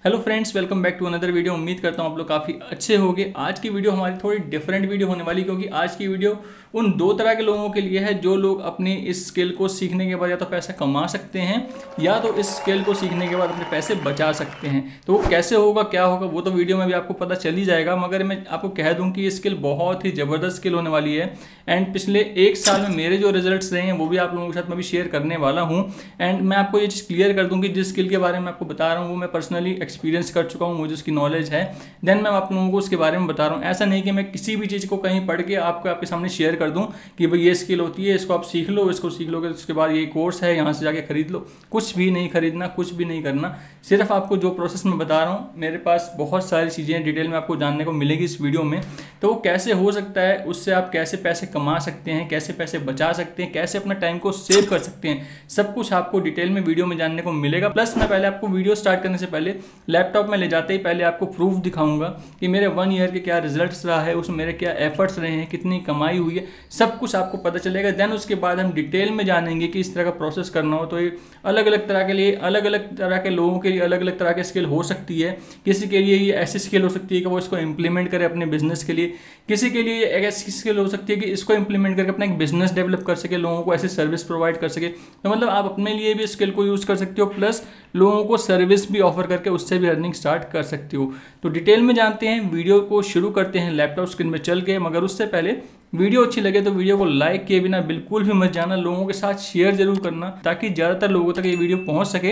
Hello friends, welcome back to another video. उम्मीद करता हूँ आप लोग काफ़ी अच्छे होंगे। आज की वीडियो हमारी थोड़ी डिफरेंट वीडियो होने वाली, क्योंकि आज की वीडियो उन दो तरह के लोगों के लिए है जो लोग अपनी इस स्किल को सीखने के बाद या तो पैसा कमा सकते हैं या तो इस स्किल को सीखने के बाद अपने पैसे बचा सकते हैं। तो वो कैसे होगा, क्या होगा, वो तो वीडियो में भी आपको पता चल ही जाएगा। मगर मैं आपको कह दूँ कि ये स्किल बहुत ही ज़बरदस्त स्किल होने वाली है। एंड पिछले एक साल में मेरे जो रिजल्ट्स रहे हैं वो भी आप लोगों के साथ मैं भी शेयर करने वाला हूँ। एंड मैं आपको ये चीज़ क्लियर कर दूँ कि जिस स्किल के बारे में आपको बता रहा हूँ वो मैं पर्सनली एक्सपीरियंस कर चुका हूँ, मुझे उसकी नॉलेज है। देन मैं आप लोगों को उसके बारे में बता रहा हूँ। ऐसा नहीं कि मैं किसी भी चीज़ को कहीं पढ़ के आपके सामने शेयर कर दूँ कि भाई ये स्किल होती है, इसको आप सीख लो, इसको सीख लोगे उसके बाद ये कोर्स है, यहाँ से जाके खरीद लो। कुछ भी नहीं खरीदना, कुछ भी नहीं करना। सिर्फ आपको जो प्रोसेस मैं बता रहा हूँ, मेरे पास बहुत सारी चीज़ें डिटेल में आपको जानने को मिलेगी इस वीडियो में। तो वो कैसे हो सकता है, उससे आप कैसे पैसे कमा सकते हैं, कैसे पैसे बचा सकते हैं, कैसे अपना टाइम को सेव कर सकते हैं, सब कुछ आपको डिटेल में वीडियो में जानने को मिलेगा। प्लस मैं पहले आपको वीडियो स्टार्ट करने से पहले लैपटॉप में ले जाते ही पहले आपको प्रूफ दिखाऊंगा कि मेरे 1 ईयर के क्या रिजल्ट्स रहा है, उसमें मेरे क्या एफर्ट्स रहे हैं, कितनी कमाई हुई है, सब कुछ आपको पता चलेगा। देन उसके बाद हम डिटेल में जानेंगे कि इस तरह का प्रोसेस करना हो तो ये अलग अलग तरह के लिए, अलग अलग तरह के लोगों के लिए अलग अलग तरह की स्किल हो सकती है। किसी के लिए ये ऐसी स्किल हो सकती है कि वो इसको इंप्लीमेंट करे अपने बिजनेस के लिए, किसी के लिए ये ऐसी स्किल हो सकती है कि इसको इंप्लीमेंट करके अपना एक बिजनेस डेवलप कर सके, लोगों को ऐसी सर्विस प्रोवाइड कर सके। तो मतलब आप अपने लिए भी स्किल को यूज़ कर सकते हो, प्लस लोगों को सर्विस भी ऑफर करके उससे भी अर्निंग स्टार्ट कर सकते हो। तो डिटेल में जानते हैं, वीडियो को शुरू करते हैं लैपटॉप स्क्रीन में चल के। मगर उससे पहले वीडियो अच्छी लगे तो वीडियो को लाइक किए बिना बिल्कुल भी मत जाना, लोगों के साथ शेयर जरूर करना ताकि ज़्यादातर लोगों तक ये वीडियो पहुंच सके।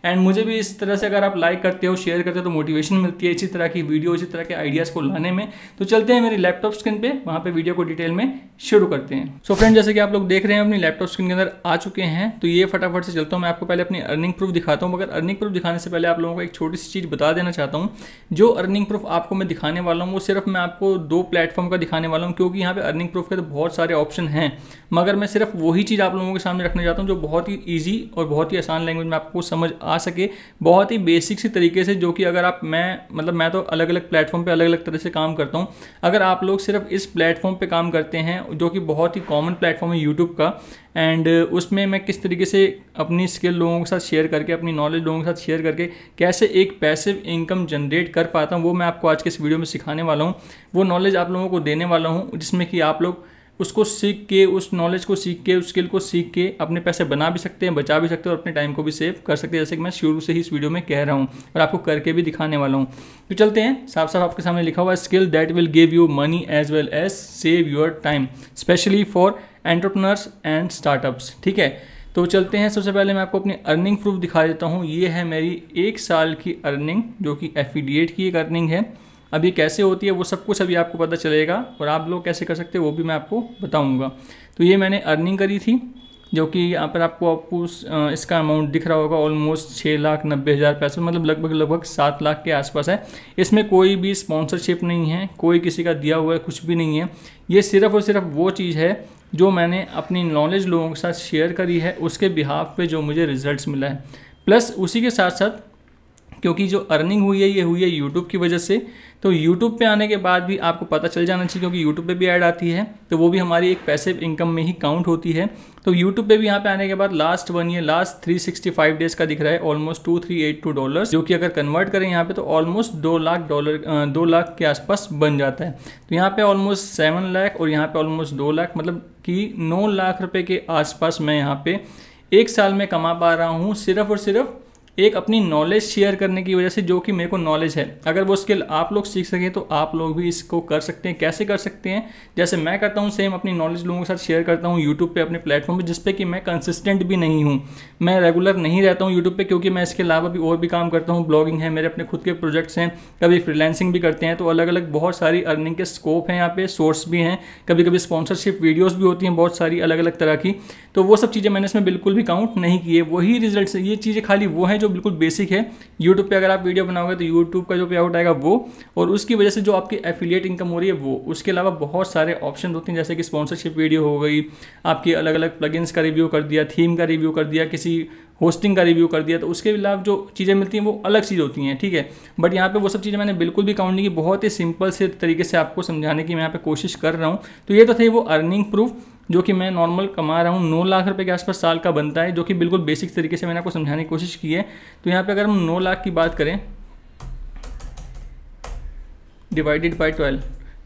एंड मुझे भी इस तरह से अगर आप लाइक करते हो, शेयर करते हो तो मोटिवेशन मिलती है इसी तरह की वीडियो, इसी तरह के आइडियाज़ को लाने में। तो चलते हैं मेरी लैपटॉप स्क्रीन पे, वहाँ पे वीडियो को डिटेल में शुरू करते हैं। सो फ्रेंड, जैसे कि आप लोग देख रहे हैं अपनी लैपटॉप स्क्रीन के अंदर आ चुके हैं। तो ये फटाफट से चलता हूँ, मैं आपको पहले अपनी अर्निंग प्रूफ दिखाता हूँ। मगर अर्निंग प्रूफ दिखाने से पहले आप लोगों को एक छोटी सी चीज़ बता देना चाहता हूँ। जो अर्निंग प्रूफ आपको मैं दिखाने वाला हूँ वो सिर्फ मैं आपको 2 प्लेटफॉर्म का दिखाने वाला हूँ, क्योंकि यहाँ पे अर्निंग प्रूफ के तो बहुत सारे ऑप्शन हैं। मगर मैं सिर्फ वही चीज़ आप लोगों के सामने रखना चाहता हूँ जो बहुत ही ईजी और बहुत ही आसान लैंग्वेज में आपको समझ आ सके, बहुत ही बेसिक सी तरीके से। जो कि अगर आप मैं तो अलग अलग प्लेटफॉर्म पे अलग अलग तरह से काम करता हूँ। अगर आप लोग सिर्फ इस प्लेटफॉर्म पे काम करते हैं जो कि बहुत ही कॉमन प्लेटफॉर्म है यूट्यूब का, एंड उसमें मैं किस तरीके से अपनी स्किल लोगों के साथ शेयर करके, अपनी नॉलेज लोगों के साथ शेयर करके कैसे एक पैसिव इनकम जनरेट कर पाता हूँ, वो मैं आपको आज के इस वीडियो में सिखाने वाला हूँ। वो नॉलेज आप लोगों को देने वाला हूँ जिसमें कि आप लोग उसको सीख के, उस नॉलेज को सीख के, उस स्किल को सीख के अपने पैसे बना भी सकते हैं, बचा भी सकते हैं और अपने टाइम को भी सेव कर सकते हैं, जैसे कि मैं शुरू से ही इस वीडियो में कह रहा हूँ और आपको करके भी दिखाने वाला हूँ। तो चलते हैं, साफ साफ आपके सामने लिखा हुआ है, skill that will give you money as well as save your time, specially for entrepreneurs and startups. ठीक है, तो चलते हैं। सबसे पहले मैं आपको अपनी अर्निंग प्रूफ दिखा देता हूँ। ये है मेरी 1 साल की अर्निंग, जो कि एफिलिएट की एक अर्निंग है। अब ये कैसे होती है वो सब कुछ अभी आपको पता चलेगा और आप लोग कैसे कर सकते हैं वो भी मैं आपको बताऊंगा। तो ये मैंने अर्निंग करी थी, जो कि यहाँ पर आपको इसका अमाउंट दिख रहा होगा, ऑलमोस्ट 6,90,000 पैसे, मतलब लगभग 7 लाख के आसपास है। इसमें कोई भी स्पॉन्सरशिप नहीं है, कोई किसी का दिया हुआ है, कुछ भी नहीं है। ये सिर्फ और सिर्फ वो चीज़ है जो मैंने अपनी नॉलेज लोगों के साथ शेयर करी है, उसके बिहाफ पे जो मुझे रिजल्ट्स मिला है। प्लस उसी के साथ साथ क्योंकि जो अर्निंग हुई है ये हुई है यूट्यूब की वजह से। तो यूट्यूब पे आने के बाद भी आपको पता चल जाना चाहिए, क्योंकि यूट्यूब पे भी ऐड आती है तो वो भी हमारी एक पैसिव इनकम में ही काउंट होती है। तो यूट्यूब पे भी यहाँ पे आने के बाद लास्ट 1 ईयर, लास्ट 365 डेज का दिख रहा है ऑलमोस्ट $2382, जो कि अगर कन्वर्ट करें यहाँ पे तो ऑलमोस्ट $2 लाख के आसपास बन जाता है। तो यहाँ पे ऑलमोस्ट 7 लाख और यहाँ पे ऑलमोस्ट 2 लाख, मतलब कि 9 लाख रुपये के आसपास मैं यहाँ पे 1 साल में कमा पा रहा हूँ, सिर्फ और सिर्फ एक अपनी नॉलेज शेयर करने की वजह से, जो कि मेरे को नॉलेज है। अगर वो स्किल आप लोग सीख सकें तो आप लोग भी इसको कर सकते हैं। कैसे कर सकते हैं? जैसे मैं करता हूँ सेम अपनी नॉलेज लोगों के साथ शेयर करता हूँ यूट्यूब पे, अपने प्लेटफॉर्म पे, जिस पे कि मैं कंसिस्टेंट भी नहीं हूँ, मैं रेगुलर नहीं रहता हूँ यूट्यूब पे, क्योंकि मैं इसके अलावा भी और भी काम करता हूँ। ब्लॉगिंग है, मेरे अपने खुद के प्रोजेक्ट्स हैं, कभी फ्रीलांसिंग भी करते हैं। तो अलग अलग बहुत सारी अर्निंग के स्कोप हैं यहाँ पे, सोर्स भी हैं, कभी कभी स्पॉन्सरशिप वीडियोज़ भी होती हैं बहुत सारी अलग अलग तरह की। तो वो सब चीज़ें मैंने इसमें बिल्कुल भी काउंट नहीं की है। वही रिजल्ट है, ये चीज़ें खाली वो हैं जो बिल्कुल बेसिक है। यूट्यूब पे अगर आप वीडियो बनाओगे तो यूट्यूब का जो पे आउट आएगा वो, और उसकी वजह से जो आपकी एफिलिएट इनकम हो रही है वो। उसके अलावा बहुत सारे ऑप्शन होते हैं, जैसे कि स्पॉन्सरशिप वीडियो हो गई, आपकी अलग अलग प्लगइन्स का रिव्यू कर दिया, थीम का रिव्यू कर दिया, किसी होस्टिंग का रिव्यू कर दिया। तो उसके अलावा जो चीज़ें मिलती हैं वो अलग चीज़ होती हैं, ठीक है। बट यहाँ पे वो सब चीज़ें मैंने बिल्कुल भी काउंट नहीं की, बहुत ही सिंपल से तरीके से आपको समझाने की मैं यहाँ पे कोशिश कर रहा हूँ। तो ये तो थे वो अर्निंग प्रूफ, जो कि मैं नॉर्मल कमा रहा हूँ। 9 लाख रुपए के आसपास साल का बनता है, जो कि बिल्कुल बेसिक तरीके से मैंने आपको समझाने की कोशिश की है। तो यहाँ पे अगर हम 9 लाख की बात करें डिवाइडेड बाई 12,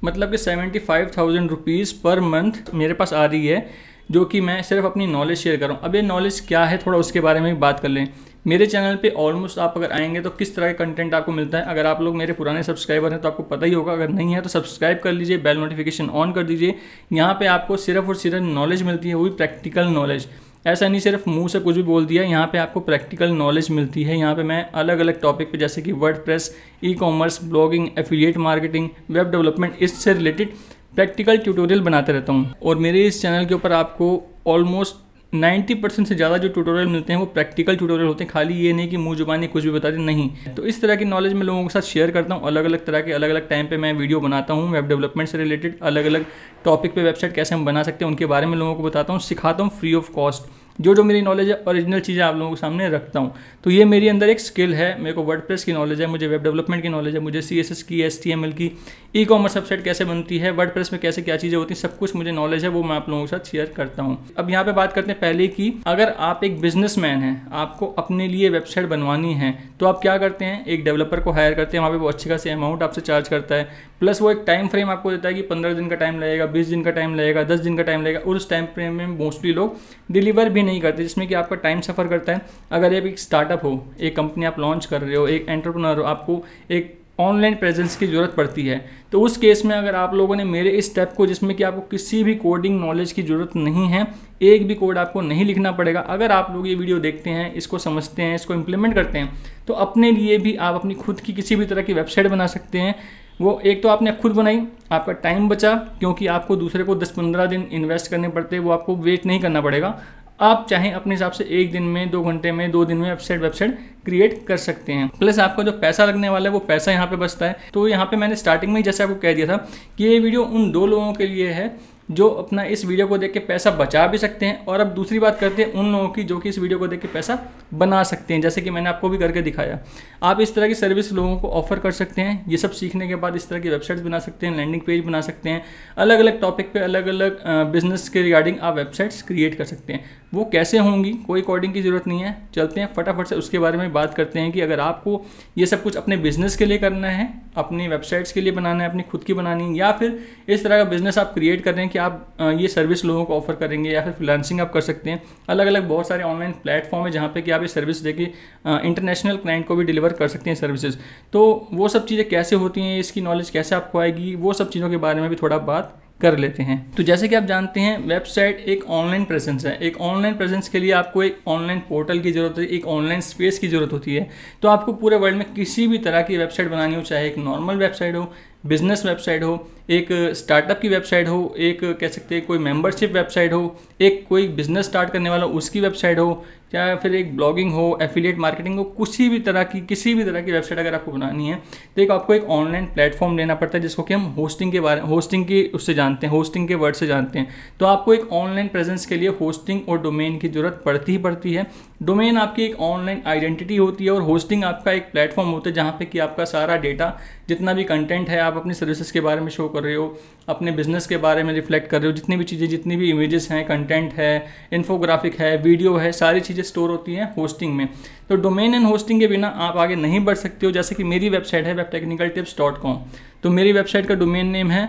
मतलब कि 75,000 रुपीज़ पर मंथ मेरे पास आ रही है, जो कि मैं सिर्फ अपनी नॉलेज शेयर कर रहा हूँ। अब ये नॉलेज क्या है, थोड़ा उसके बारे में भी बात कर लें। मेरे चैनल पे ऑलमोस्ट आप अगर आएंगे तो किस तरह का कंटेंट आपको मिलता है, अगर आप लोग मेरे पुराने सब्सक्राइबर हैं तो आपको पता ही होगा, अगर नहीं है तो सब्सक्राइब कर लीजिए, बेल नोटिफिकेशन ऑन कर दीजिए। यहाँ पे आपको सिर्फ और सिर्फ नॉलेज मिलती है, वो भी प्रैक्टिकल नॉलेज। ऐसा नहीं सिर्फ मुंह से कुछ भी बोल दिया, यहाँ पे आपको प्रैक्टिकल नॉलेज मिलती है। यहाँ पे मैं अलग अलग टॉपिक पे जैसे कि WordPress, e commerce, blogging, affiliate marketing, web development, इससे रिलेटेड प्रैक्टिकल ट्यूटोरियल बनाते रहता हूँ। और मेरे इस चैनल के ऊपर आपको ऑलमोस्ट 90% से ज़्यादा जो ट्यूटोरियल मिलते हैं वो प्रैक्टिकल ट्यूटोरियल होते हैं, खाली ये नहीं कि मुंह जुबानी कुछ भी बता दें, नहीं। तो इस तरह की नॉलेज मैं लोगों के साथ शेयर करता हूँ। अलग अलग तरह के अलग अलग टाइम पे मैं वीडियो बनाता हूँ, वेब डेवलपमेंट से रिलेटेड अलग अलग टॉपिक पे वेबसाइट कैसे हम बना सकते हैं उनके बारे में लोगों को बताता हूँ, सिखाता हूँ फ्री ऑफ कॉस्ट। जो मेरी नॉलेज है, ओरिजिनल चीज़ें आप लोगों के सामने रखता हूँ। तो ये मेरे अंदर एक स्किल है, मेरे को वर्डप्रेस की नॉलेज है, मुझे वेब डेवलपमेंट की नॉलेज है, मुझे CSS की, HTML की, ई कॉमर्स वेबसाइट कैसे बनती है, वर्डप्रेस में कैसे क्या चीज़ें होती हैं, सब कुछ मुझे नॉलेज है, वो मैं आप लोगों के साथ शेयर करता हूँ। अब यहाँ पे बात करते हैं पहले की, अगर आप एक बिजनेसमैन हैं, आपको अपने लिए वेबसाइट बनवानी है तो आप क्या करते हैं, एक डेवलपर को हायर करते हैं, वहाँ पे वो अच्छे खासे अमाउंट आपसे चार्ज करता है, प्लस वो एक टाइम फ्रेम आपको देता है कि 15 दिन का टाइम लगेगा, 20 दिन का टाइम लगेगा, 10 दिन का टाइम लगेगा। और उस टाइम फ्रेम में मोस्टली लोग डिलीवर भी नहीं करते, जिसमें कि आपका टाइम सफ़र करता है। अगर एक स्टार्टअप हो, एक कंपनी आप लॉन्च कर रहे हो, एक एंटरप्रेन्योर हो, आपको एक ऑनलाइन प्रेजेंस की ज़रूरत पड़ती है, तो उस केस में अगर आप लोगों ने मेरे इस स्टेप को, जिसमें कि आपको किसी भी कोडिंग नॉलेज की ज़रूरत नहीं है, एक भी कोड आपको नहीं लिखना पड़ेगा, अगर आप लोग ये वीडियो देखते हैं, इसको समझते हैं, इसको इम्प्लीमेंट करते हैं, तो अपने लिए भी आप अपनी खुद की किसी भी तरह की वेबसाइट बना सकते हैं। वो एक तो आपने खुद बनाई, आपका टाइम बचा, क्योंकि आपको दूसरे को 10-15 दिन इन्वेस्ट करने पड़ते हैं, वो आपको वेट नहीं करना पड़ेगा। आप चाहें अपने हिसाब से 1 दिन में, 2 घंटे में, 2 दिन में वेबसाइट क्रिएट कर सकते हैं। प्लस आपका जो पैसा लगने वाला है वो पैसा यहाँ पे बचता है। तो यहाँ पे मैंने स्टार्टिंग में ही जैसे आपको कह दिया था कि ये वीडियो उन 2 लोगों के लिए है जो अपना इस वीडियो को देख के पैसा बचा भी सकते हैं, और अब दूसरी बात करते हैं उन लोगों की जो कि इस वीडियो को देख के पैसा बना सकते हैं, जैसे कि मैंने आपको भी करके दिखाया। आप इस तरह की सर्विस लोगों को ऑफर कर सकते हैं। ये सब सीखने के बाद इस तरह की वेबसाइट्स बना सकते हैं, लैंडिंग पेज बना सकते हैं, अलग अलग टॉपिक पे अलग अलग बिजनेस के रिगार्डिंग आप वेबसाइट्स क्रिएट कर सकते हैं। वो कैसे होंगी, कोई कोडिंग की ज़रूरत नहीं है। चलते हैं फटाफट से उसके बारे में बात करते हैं कि अगर आपको ये सब कुछ अपने बिजनेस के लिए करना है, अपनी वेबसाइट्स के लिए बनाना है, अपनी खुद की बनानी, या फिर इस तरह का बिजनेस आप क्रिएट कर रहे हैं कि आप ये सर्विस लोगों को ऑफर करेंगे, या फिर फ्रीलांसिंग आप कर सकते हैं। अलग अलग बहुत सारे ऑनलाइन प्लेटफॉर्म है जहाँ पे कि आप ये सर्विस देके इंटरनेशनल क्लाइंट को भी डिलीवर कर सकते हैं सर्विसेज। तो वो सब चीज़ें कैसे होती हैं, इसकी नॉलेज कैसे आपको आएगी, वो सब चीज़ों के बारे में भी थोड़ा बात कर लेते हैं। तो जैसे कि आप जानते हैं, वेबसाइट एक ऑनलाइन प्रेजेंस है। एक ऑनलाइन प्रेजेंस के लिए आपको एक ऑनलाइन पोर्टल की ज़रूरत है, एक ऑनलाइन स्पेस की ज़रूरत होती है। तो आपको पूरे वर्ल्ड में किसी भी तरह की वेबसाइट बनानी हो, चाहे एक नॉर्मल वेबसाइट हो, बिजनेस वेबसाइट हो, एक स्टार्टअप की वेबसाइट हो, एक कह सकते हैं कोई मेंबरशिप वेबसाइट हो, एक कोई बिजनेस स्टार्ट करने वाला उसकी वेबसाइट हो, या फिर एक ब्लॉगिंग हो, एफिलिएट मार्केटिंग हो, किसी भी तरह की वेबसाइट अगर आपको बनानी है तो एक आपको एक ऑनलाइन प्लेटफॉर्म लेना पड़ता है, जिसको कि हम होस्टिंग की उससे जानते हैं, होस्टिंग के वर्ड से जानते हैं। तो आपको एक ऑनलाइन प्रेजेंस के लिए होस्टिंग और डोमेन की जरूरत पड़ती है। डोमेन आपकी एक ऑनलाइन आइडेंटिटी होती है, और होस्टिंग आपका एक प्लेटफॉर्म होता है जहाँ पे कि आपका सारा डेटा, जितना भी कंटेंट है, आप अपनी सर्विसेज के बारे में शो कर रहे हो, अपने बिजनेस के बारे में रिफ्लेक्ट कर रहे हो, जितनी भी चीज़ें, जितनी भी इमेजेस हैं, कंटेंट है, इन्फोग्राफिक है, वीडियो है, सारी चीज़ें स्टोर होती हैं होस्टिंग में। तो डोमेन एंड होस्टिंग के बिना आप आगे नहीं बढ़ सकते हो। जैसे कि मेरी वेबसाइट है webtechnicaltips.com, तो मेरी वेबसाइट का डोमेन नेम है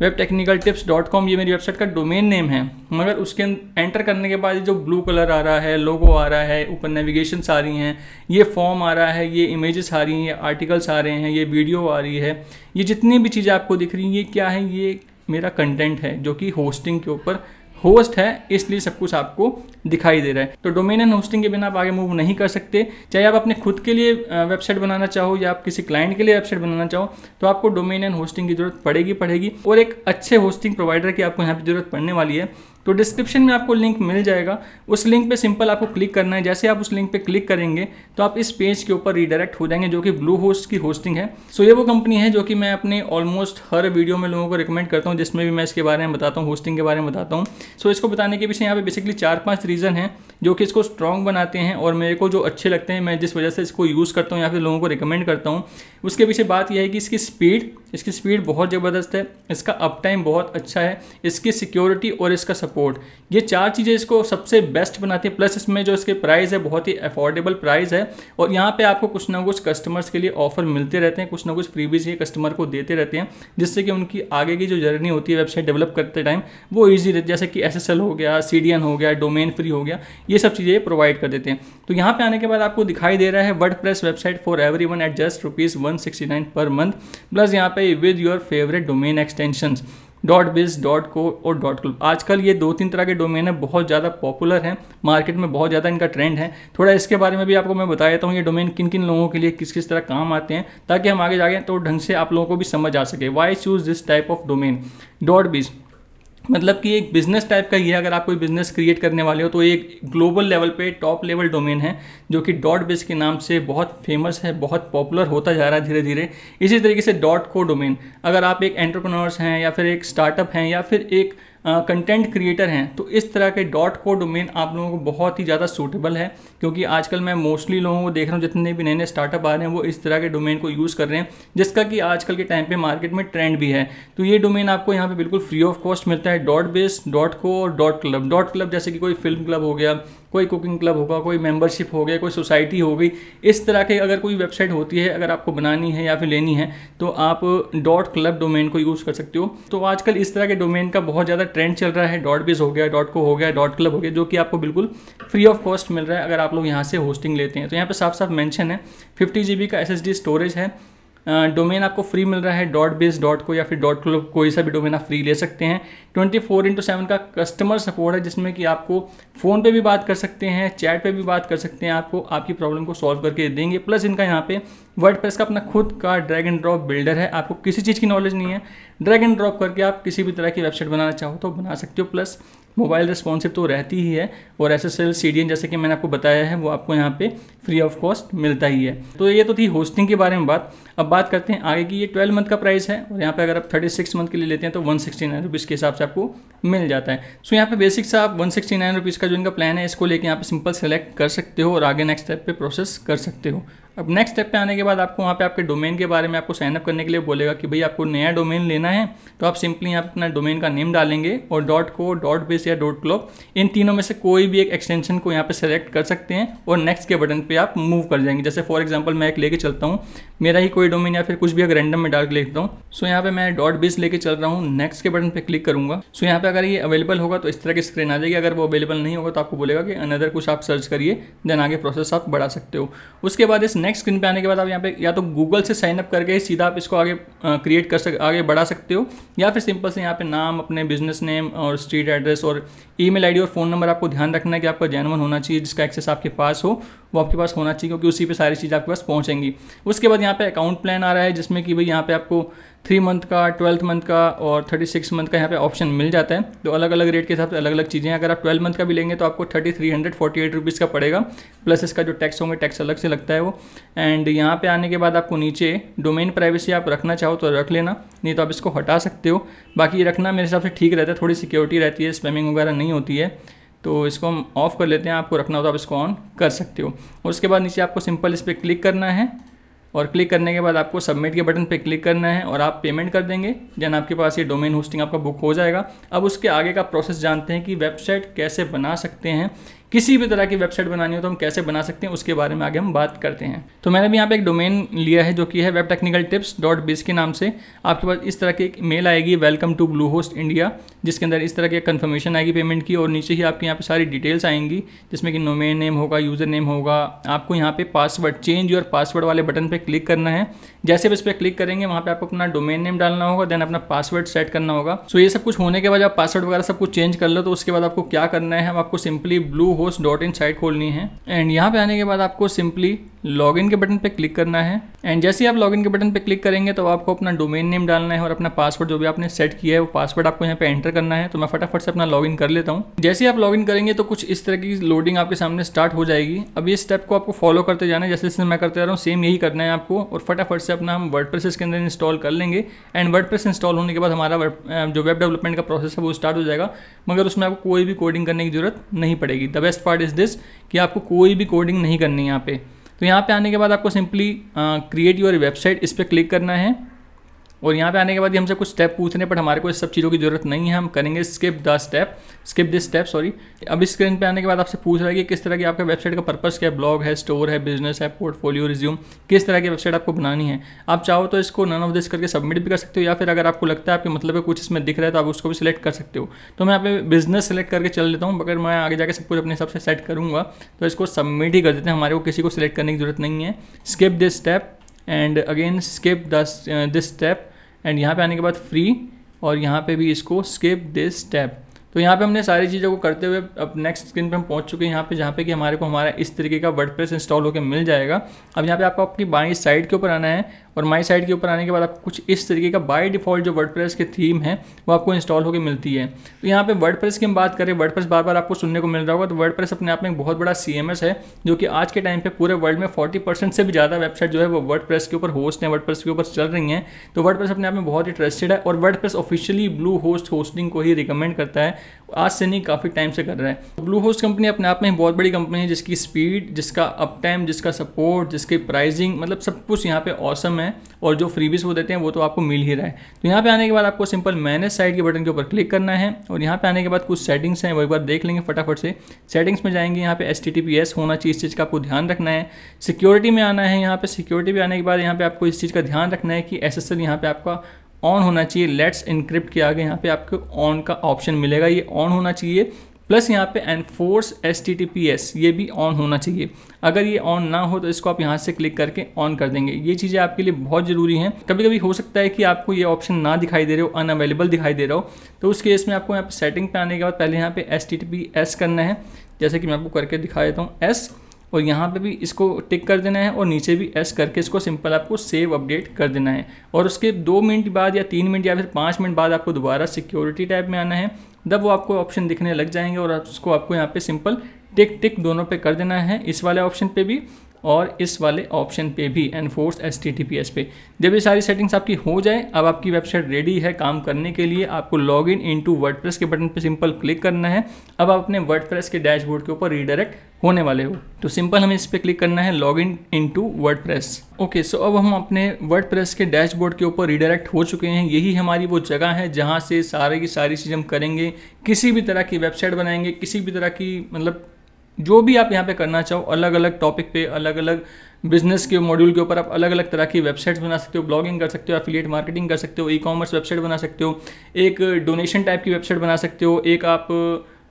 webtechnicaltips.com, ये मेरी वेबसाइट का डोमेन नेम है। मगर उसके एंटर करने के बाद जो ब्लू कलर आ रहा है, लोगो आ रहा है, ऊपर नेविगेशंस आ रही हैं, ये फॉर्म आ रहा है, ये इमेजेस आ रही हैं, ये आर्टिकल्स आ रहे हैं, ये वीडियो आ रही है, ये जितनी भी चीज़ें आपको दिख रही हैं, ये क्या है, ये मेरा कंटेंट है जो कि होस्टिंग के ऊपर होस्ट है, इसलिए सब कुछ आपको दिखाई दे रहा है। तो डोमेन एंड होस्टिंग के बिना आप आगे मूव नहीं कर सकते। चाहे आप अपने खुद के लिए वेबसाइट बनाना चाहो या आप किसी क्लाइंट के लिए वेबसाइट बनाना चाहो, तो आपको डोमेन एंड होस्टिंग की जरूरत पड़ेगी, और एक अच्छे होस्टिंग प्रोवाइडर की आपको यहाँ पे जरूरत पड़ने वाली है। तो डिस्क्रिप्शन में आपको लिंक मिल जाएगा, उस लिंक पे सिंपल आपको क्लिक करना है। जैसे आप उस लिंक पे क्लिक करेंगे तो आप इस पेज के ऊपर रीडायरेक्ट हो जाएंगे, जो कि ब्लू होस्ट की होस्टिंग है। सो ये वो कंपनी है जो कि मैं अपने ऑलमोस्ट हर वीडियो में लोगों को रिकमेंड करता हूँ, जिसमें भी मैं इसके बारे में बताता हूँ, होस्टिंग के बारे में बताता हूँ। सो इसको बताने के पीछे यहाँ पे बेसिकली 4-5 रीज़न हैं जो कि इसको स्ट्रॉन्ग बनाते हैं, और मेरे को जो अच्छे लगते हैं, मैं जिस वजह से इसको यूज़ करता हूँ या फिर लोगों को रिकमेंड करता हूँ, उसके पीछे बात यह है कि इसकी स्पीड बहुत ज़बरदस्त है, इसका अप टाइम बहुत अच्छा है, इसकी सिक्योरिटी और इसका सपोर्ट, ये 4 चीज़ें इसको सबसे बेस्ट बनाती है। प्लस इसमें जो इसके प्राइस है बहुत ही अफोर्डेबल प्राइस है और यहाँ पे आपको कुछ ना कुछ कस्टमर्स के लिए ऑफर मिलते रहते हैं, कुछ ना कुछ फ्रीबीज ये कस्टमर को देते रहते हैं, जिससे कि उनकी आगे की जो जर्नी होती है वेबसाइट डेवलप करते टाइम वो ईजी रहती है। जैसे कि SSL हो गया, CDN हो गया, डोमेन फ्री हो गया, ये सब चीज़ें प्रोवाइड कर देते हैं। तो यहाँ पे आने के बाद आपको दिखाई दे रहा है WordPress website for everyone eight just ₹169 per month, plus यहाँ पे with your favourite domain extensions .biz, .co और .club। आजकल ये 2-3 तरह के डोमेन है, बहुत ज़्यादा पॉपुलर हैं, मार्केट में बहुत ज़्यादा इनका ट्रेंड है। थोड़ा इसके बारे में भी आपको मैं बता देता हूँ ये डोमेन किन किन लोगों के लिए किस किस तरह काम आते हैं, ताकि हम आगे जाके तो ढंग से आप लोगों को भी समझ आ सके। Why choose this type of domain. .biz मतलब कि एक बिजनेस टाइप का ये, अगर आप कोई बिजनेस क्रिएट करने वाले हो तो एक ग्लोबल लेवल पे टॉप लेवल डोमेन है जो कि .biz के नाम से बहुत फेमस है, बहुत पॉपुलर होता जा रहा है धीरे धीरे। इसी तरीके से .co डोमेन, अगर आप एक एंटरप्रेन्योर्स हैं या फिर एक स्टार्टअप हैं या फिर एक कंटेंट क्रिएटर हैं, तो इस तरह के .co डोमेन आप लोगों को बहुत ही ज़्यादा सूटेबल है, क्योंकि आजकल मैं मोस्टली लोगों को देख रहा हूँ जितने भी नए नए स्टार्टअप आ रहे हैं वो इस तरह के डोमेन को यूज़ कर रहे हैं, जिसका कि आजकल के टाइम पे मार्केट में ट्रेंड भी है। तो ये डोमेन आपको यहाँ पे बिल्कुल फ्री ऑफ कॉस्ट मिलता है। .biz, .co और .club। .club जैसे कि कोई फिल्म क्लब हो गया, कोई कुकिंग क्लब होगा, कोई मेंबरशिप हो गया, कोई सोसाइटी हो गई, इस तरह के अगर कोई वेबसाइट होती है, अगर आपको बनानी है या फिर लेनी है तो आप .club डोमेन को यूज़ कर सकते हो। तो आजकल इस तरह के डोमेन का बहुत ज़्यादा ट्रेंड चल रहा है। .biz हो गया, .co हो गया, .club हो गया, जो कि आपको बिल्कुल फ्री ऑफ कॉस्ट मिल रहा है अगर आप लोग यहाँ से होस्टिंग लेते हैं। तो यहाँ पे साफ साफ मेंशन है 50 GB का SSD स्टोरेज है, डोमेन आपको फ्री मिल रहा है। .biz, .co या फिर .club कोई सा भी डोमेन आप फ्री ले सकते हैं। 24/7 का कस्टमर सपोर्ट है, जिसमें कि आपको फ़ोन पे भी बात कर सकते हैं, चैट पे भी बात कर सकते हैं, आपको आपकी प्रॉब्लम को सॉल्व करके देंगे। प्लस इनका यहाँ पे वर्डप्रेस का अपना खुद का ड्रैग एंड ड्रॉप बिल्डर है, आपको किसी चीज़ की नॉलेज नहीं है, ड्रैग एंड ड्रॉप करके आप किसी भी तरह की वेबसाइट बनाना चाहो तो बना सकते हो। प्लस मोबाइल रिस्पॉन्सिव तो रहती ही है और SSL CDN जैसे कि मैंने आपको बताया है वो आपको यहाँ पे फ्री ऑफ कॉस्ट मिलता ही है। तो ये तो थी होस्टिंग के बारे में बात। अब बात करते हैं आगे की। ये 12 मंथ का प्राइस है और यहाँ पे अगर आप 36 मंथ के लिए लेते हैं तो 169 रुपीज़ के हिसाब से आपको मिल जाता है। सो यहाँ पे बेसिक सा आप 169 रुपीज़ का जो इनका प्लान है इसको लेके यहाँ पे सिंपल सेलेक्ट कर सकते हो और आगे नेक्स्ट स्टेप पे प्रोसेस कर सकते हो। अब नेक्स्ट स्टेप पे आने के बाद आपको वहाँ पे आपके डोमेन के बारे में आपको साइन अप करने के लिए बोलेगा कि भाई आपको नया डोमेन लेना है, तो आप सिंपली यहाँ पे अपना डोमेन का नेम डालेंगे और .co, .biz या .club इन तीनों में से कोई भी एक एक्सटेंशन को यहाँ पे सेलेक्ट कर सकते हैं और नेक्स्ट के बटन पे आप मूव कर जाएंगे। जैसे फॉर एग्जांपल मैं एक लेके चलता हूँ, मेरा ही कोई डोमेन या फिर कुछ भी अगर रैंडम में डाल के लेता हूँ। सो यहाँ पे मैं .biz लेके चल रहा हूँ, नेक्स्ट के बटन पे क्लिक करूँगा। सो यहाँ पे अगर ये अवेलेबल होगा तो इस तरह की स्क्रीन आ जाएगी, अगर वो अवेलेबल नहीं होगा तो आपको बोलेगा कि अनदर कुछ आप सर्च करिए, देन आगे प्रोसेस आप बढ़ा सकते हो। उसके बाद इस नेक्स्ट स्क्रीन पे आने के बाद आप यहाँ पे या तो गूगल से साइन अप करके सीधा आप इसको आगे क्रिएट कर आगे बढ़ा सकते हो, या फिर सिंपल से यहाँ पे नाम, अपने बिजनेस नेम और स्ट्रीट एड्रेस और ईमेल आईडी और फ़ोन नंबर आपको ध्यान रखना है कि आपका जेन्युइन होना चाहिए, जिसका एक्सेस आपके पास हो वो आपके पास होना चाहिए, क्योंकि उसी पे सारी चीज़ आपके पास पहुँचेंगी। उसके बाद यहाँ पे अकाउंट प्लान आ रहा है, जिसमें कि भाई यहाँ पे आपको 3 मंथ का, 12 मंथ का और 36 मंथ का यहाँ पे ऑप्शन मिल जाता है। तो अलग अलग रेट के हिसाब से अलग अलग चीज़ें हैं। अगर आप 12 मंथ का भी लेंगे तो आपको 3348 रुपीज़ का पड़ेगा, प्लस इसका जो टैक्स होंगे टैक्स अलग से लगता है वो। एंड यहाँ पे आने के बाद आपको नीचे डोमेन प्राइवेसी आप रखना चाहो तो रख लेना, नहीं तो आप इसको हटा सकते हो। बाकी ये रखना मेरे हिसाब से ठीक रहता है, थोड़ी सिक्योरिटी रहती है, स्पैमिंग वगैरह नहीं होती है। तो इसको हम ऑफ़ कर लेते हैं, आपको रखना हो तो आप इसको ऑन कर सकते हो। और उसके बाद नीचे आपको सिंपल इस पर क्लिक करना है और क्लिक करने के बाद आपको सबमिट के बटन पे क्लिक करना है और आप पेमेंट कर देंगे, देन आपके पास ये डोमेन होस्टिंग आपका बुक हो जाएगा। अब उसके आगे का प्रोसेस जानते हैं कि वेबसाइट कैसे बना सकते हैं, किसी भी तरह की वेबसाइट बनानी हो तो हम कैसे बना सकते हैं, उसके बारे में आगे हम बात करते हैं। तो मैंने भी यहाँ पे एक डोमेन लिया है जो कि है webtechnicaltips.biz के नाम से। आपके पास इस तरह की एक मेल आएगी, वेलकम टू ब्लूहोस्ट इंडिया, जिसके अंदर इस तरह की कंफर्मेशन आएगी पेमेंट की, और नीचे ही आपके यहाँ पे सारी डिटेल्स आएंगी, जिसमें कि डोमेन नेम होगा, यूज़र नेम होगा। आपको यहाँ पे पासवर्ड, चेंज योर पासवर्ड वाले बटन पर क्लिक करना है। जैसे भी इस पर क्लिक करेंगे वहाँ पे आपको अपना डोमेन नेम डालना होगा, देन अपना पासवर्ड सेट करना होगा। सो ये सब कुछ होने के बाद आप पासवर्ड वगैरह सब कुछ चेंज कर लो, तो उसके बाद आपको क्या करना है, आपको सिंपली bluehost.in साइट खोलनी है। एंड यहाँ पे आने के बाद आपको सिंपली लॉगिन के बटन पे क्लिक करना है। एंड जैसे ही आप लॉगिन के बटन पे क्लिक करेंगे तो आपको अपना डोमेन नेम डालना है और अपना पासवर्ड जो भी आपने सेट किया है वो पासवर्ड आपको यहाँ पे एंटर करना है। तो मैं फटाफट से अपना लॉगिन कर लेता हूँ। जैसे ही आप लॉगिन करेंगे तो कुछ इस तरह की लोडिंग आपके सामने स्टार्ट हो जाएगी। अब ये स्टेप को आपको फॉलो करते जाना है, जैसे जैसे मैं करते जा रहा हूँ सेम यही करना है आपको, और फटाफट से अपना हम वर्डप्रेस के अंदर इंस्टॉल कर लेंगे। एंड वर्डप्रेस इंस्टॉल होने के बाद हमारा जो वेब डेवलपमेंट का प्रोसेस है वो स्टार्ट हो जाएगा, मगर उसमें आपको कोई भी कोडिंग करने की जरूरत नहीं पड़ेगी। The best part is this कि आपको कोई भी कोडिंग नहीं करनी है यहाँ पे। तो यहाँ पे आने के बाद आपको सिंपली क्रिएट योर वेबसाइट इस पर क्लिक करना है। और यहाँ पे आने के बाद हमसे कुछ स्टेप पूछ रहे हैं, बट हमारे को इस सब चीज़ों की जरूरत नहीं है, हम करेंगे स्किप दिस स्टेप सॉरी। अब इस स्क्रीन पे आने के बाद आपसे पूछ रहा है कि किस तरह की आपका वेबसाइट का पर्पस क्या है, ब्लॉग है, स्टोर है, बिजनेस है, पोर्टफोलियो, रिज्यूम, किस तरह की वेबसाइट आपको बनानी है। आप चाहो तो इसको नन ऑफ दिस करके सबमिट भी कर सकते हो, या फिर अगर आपको लगता है आपके मतलब है कुछ इसमें दिख रहा है तो आप उसको भी सिलेक्ट कर सकते हो। तो मैं यहाँ पे बिजनेस सेलेक्ट करके चल लेता हूँ, मगर मैं आगे जाके सब कुछ अपने हिसाब से सेट करूँगा, तो इसको सबमिट ही कर देते हैं, हमारे को किसी को सिलेक्ट करने की जरूरत नहीं है। Skip this step and again skip this step and यहाँ पे आने के बाद फ्री, और यहाँ पे भी इसको स्किप दिस स्टेप। तो यहाँ पे हमने सारी चीज़ों को करते हुए अब नेक्स्ट स्क्रीन पे हम पहुँच चुके हैं, यहाँ पे जहाँ पे कि हमारे को हमारा इस तरीके का वर्डप्रेस इंस्टॉल होकर मिल जाएगा। अब यहाँ पे आपको अपनी बाई साइड के ऊपर आना है, और माई साइड के ऊपर आने के बाद आपको कुछ इस तरीके का बाय डिफ़ॉल्ट जो वर्डप्रेस की थीम है वो आपको इंस्टॉल होकर मिलती है। तो यहाँ पे वर्डप्रेस की हम बात करें, वर्डप्रेस बार बार आपको सुनने को मिल रहा होगा, तो वर्डप्रेस अपने आप में एक बहुत बड़ा CMS है, जो कि आज के टाइम पे पूरे वर्ल्ड में 40% से भी ज़्यादा वेबसाइट जो है वो वर्डप्रेस के ऊपर होस्ट हैं, वर्डप्रेस के ऊपर चल रही हैं। तो वर्डप्रेस अपने आप में बहुत ही ट्रस्टेड है, और WordPress officially blue host hosting को ही रिकमेंड करता है, आज से नहीं काफ़ी टाइम से कर रहा है। ब्लू होस्ट कंपनी अपने आप में बहुत बड़ी कंपनी है, जिसकी स्पीड, जिसका अप टाइम, जिसका सपोर्ट, जिसकी प्राइसिंग, मतलब सब कुछ यहाँ पे ऑसम है, और जो फ्रीबीज वो देते हैं वो तो आपको मिल ही रहा है। तो यहाँ पे आने के बाद आपको सिंपल मैनेज साइट के बटन के ऊपर क्लिक करना है, और यहाँ पे आने के बाद कुछ सेटिंग्स हैं वो एक बार देख लेंगे फटाफट से। सेटिंग्स में जाएंगे, यहाँ पे HTTPS होना चाहिए, इस चीज़ का आपको ध्यान रखना है। सिक्योरिटी में आना है, यहाँ पे सिक्योरिटी में आने के बाद यहाँ पे आपको इस चीज़ का ध्यान रखना है कि SSL यहाँ पे आपका ऑन होना चाहिए। लेट्स इनक्रिप्ट के आगे यहाँ पे आपको ऑन का ऑप्शन मिलेगा, ये ऑन होना चाहिए। प्लस यहाँ पे एनफोर्स HTTPS ये भी ऑन होना चाहिए। अगर ये ऑन ना हो तो इसको आप यहाँ से क्लिक करके ऑन कर देंगे। ये चीज़ें आपके लिए बहुत ज़रूरी हैं। कभी कभी हो सकता है कि आपको ये ऑप्शन ना दिखाई दे रहे हो, अनअवेलेबल दिखाई दे रहा हो, तो उस केस में आपको यहाँ पे सेटिंग पे आने के बाद पहले यहाँ पे HTTPS करना है, जैसे कि मैं आपको करके दिखा देता हूँ S, और यहाँ पे भी इसको टिक कर देना है, और नीचे भी S करके इसको सिंपल आपको सेव अपडेट कर देना है। और उसके 2 मिनट बाद या 3 मिनट या फिर 5 मिनट बाद आपको दोबारा सिक्योरिटी टैब में आना है, तब वो आपको ऑप्शन दिखने लग जाएंगे, और उसको आपको यहाँ पे सिंपल टिक टिक दोनों पे कर देना है, इस वाले ऑप्शन पे भी और इस वाले ऑप्शन पे भी, एनफोर्स HTTPS पे। जब ये सारी सेटिंग्स आपकी हो जाए, अब आपकी वेबसाइट रेडी है काम करने के लिए। आपको लॉगिन इनटू वर्डप्रेस के बटन पे सिंपल क्लिक करना है। अब आप अपने वर्डप्रेस के डैशबोर्ड के ऊपर रीडायरेक्ट होने वाले हो, तो सिंपल हमें इस पर क्लिक करना है, लॉगिन इनटू वर्डप्रेस। ओके, सो अब हम अपने वर्डप्रेस के डैशबोर्ड के ऊपर रीडायरेक्ट हो चुके हैं। यही हमारी वो जगह है जहाँ से सारी की सारी चीज़ हम करेंगे। किसी भी तरह की वेबसाइट बनाएंगे, किसी भी तरह की मतलब जो भी आप यहाँ पे करना चाहो, अलग अलग टॉपिक पे, अलग अलग बिजनेस के मॉड्यूल के ऊपर आप अलग अलग तरह की वेबसाइट्स बना सकते हो, ब्लॉगिंग कर सकते हो, एफिलिएट मार्केटिंग कर सकते हो, ई-कॉमर्स वेबसाइट बना सकते हो, एक डोनेशन टाइप की वेबसाइट बना सकते हो, एक आप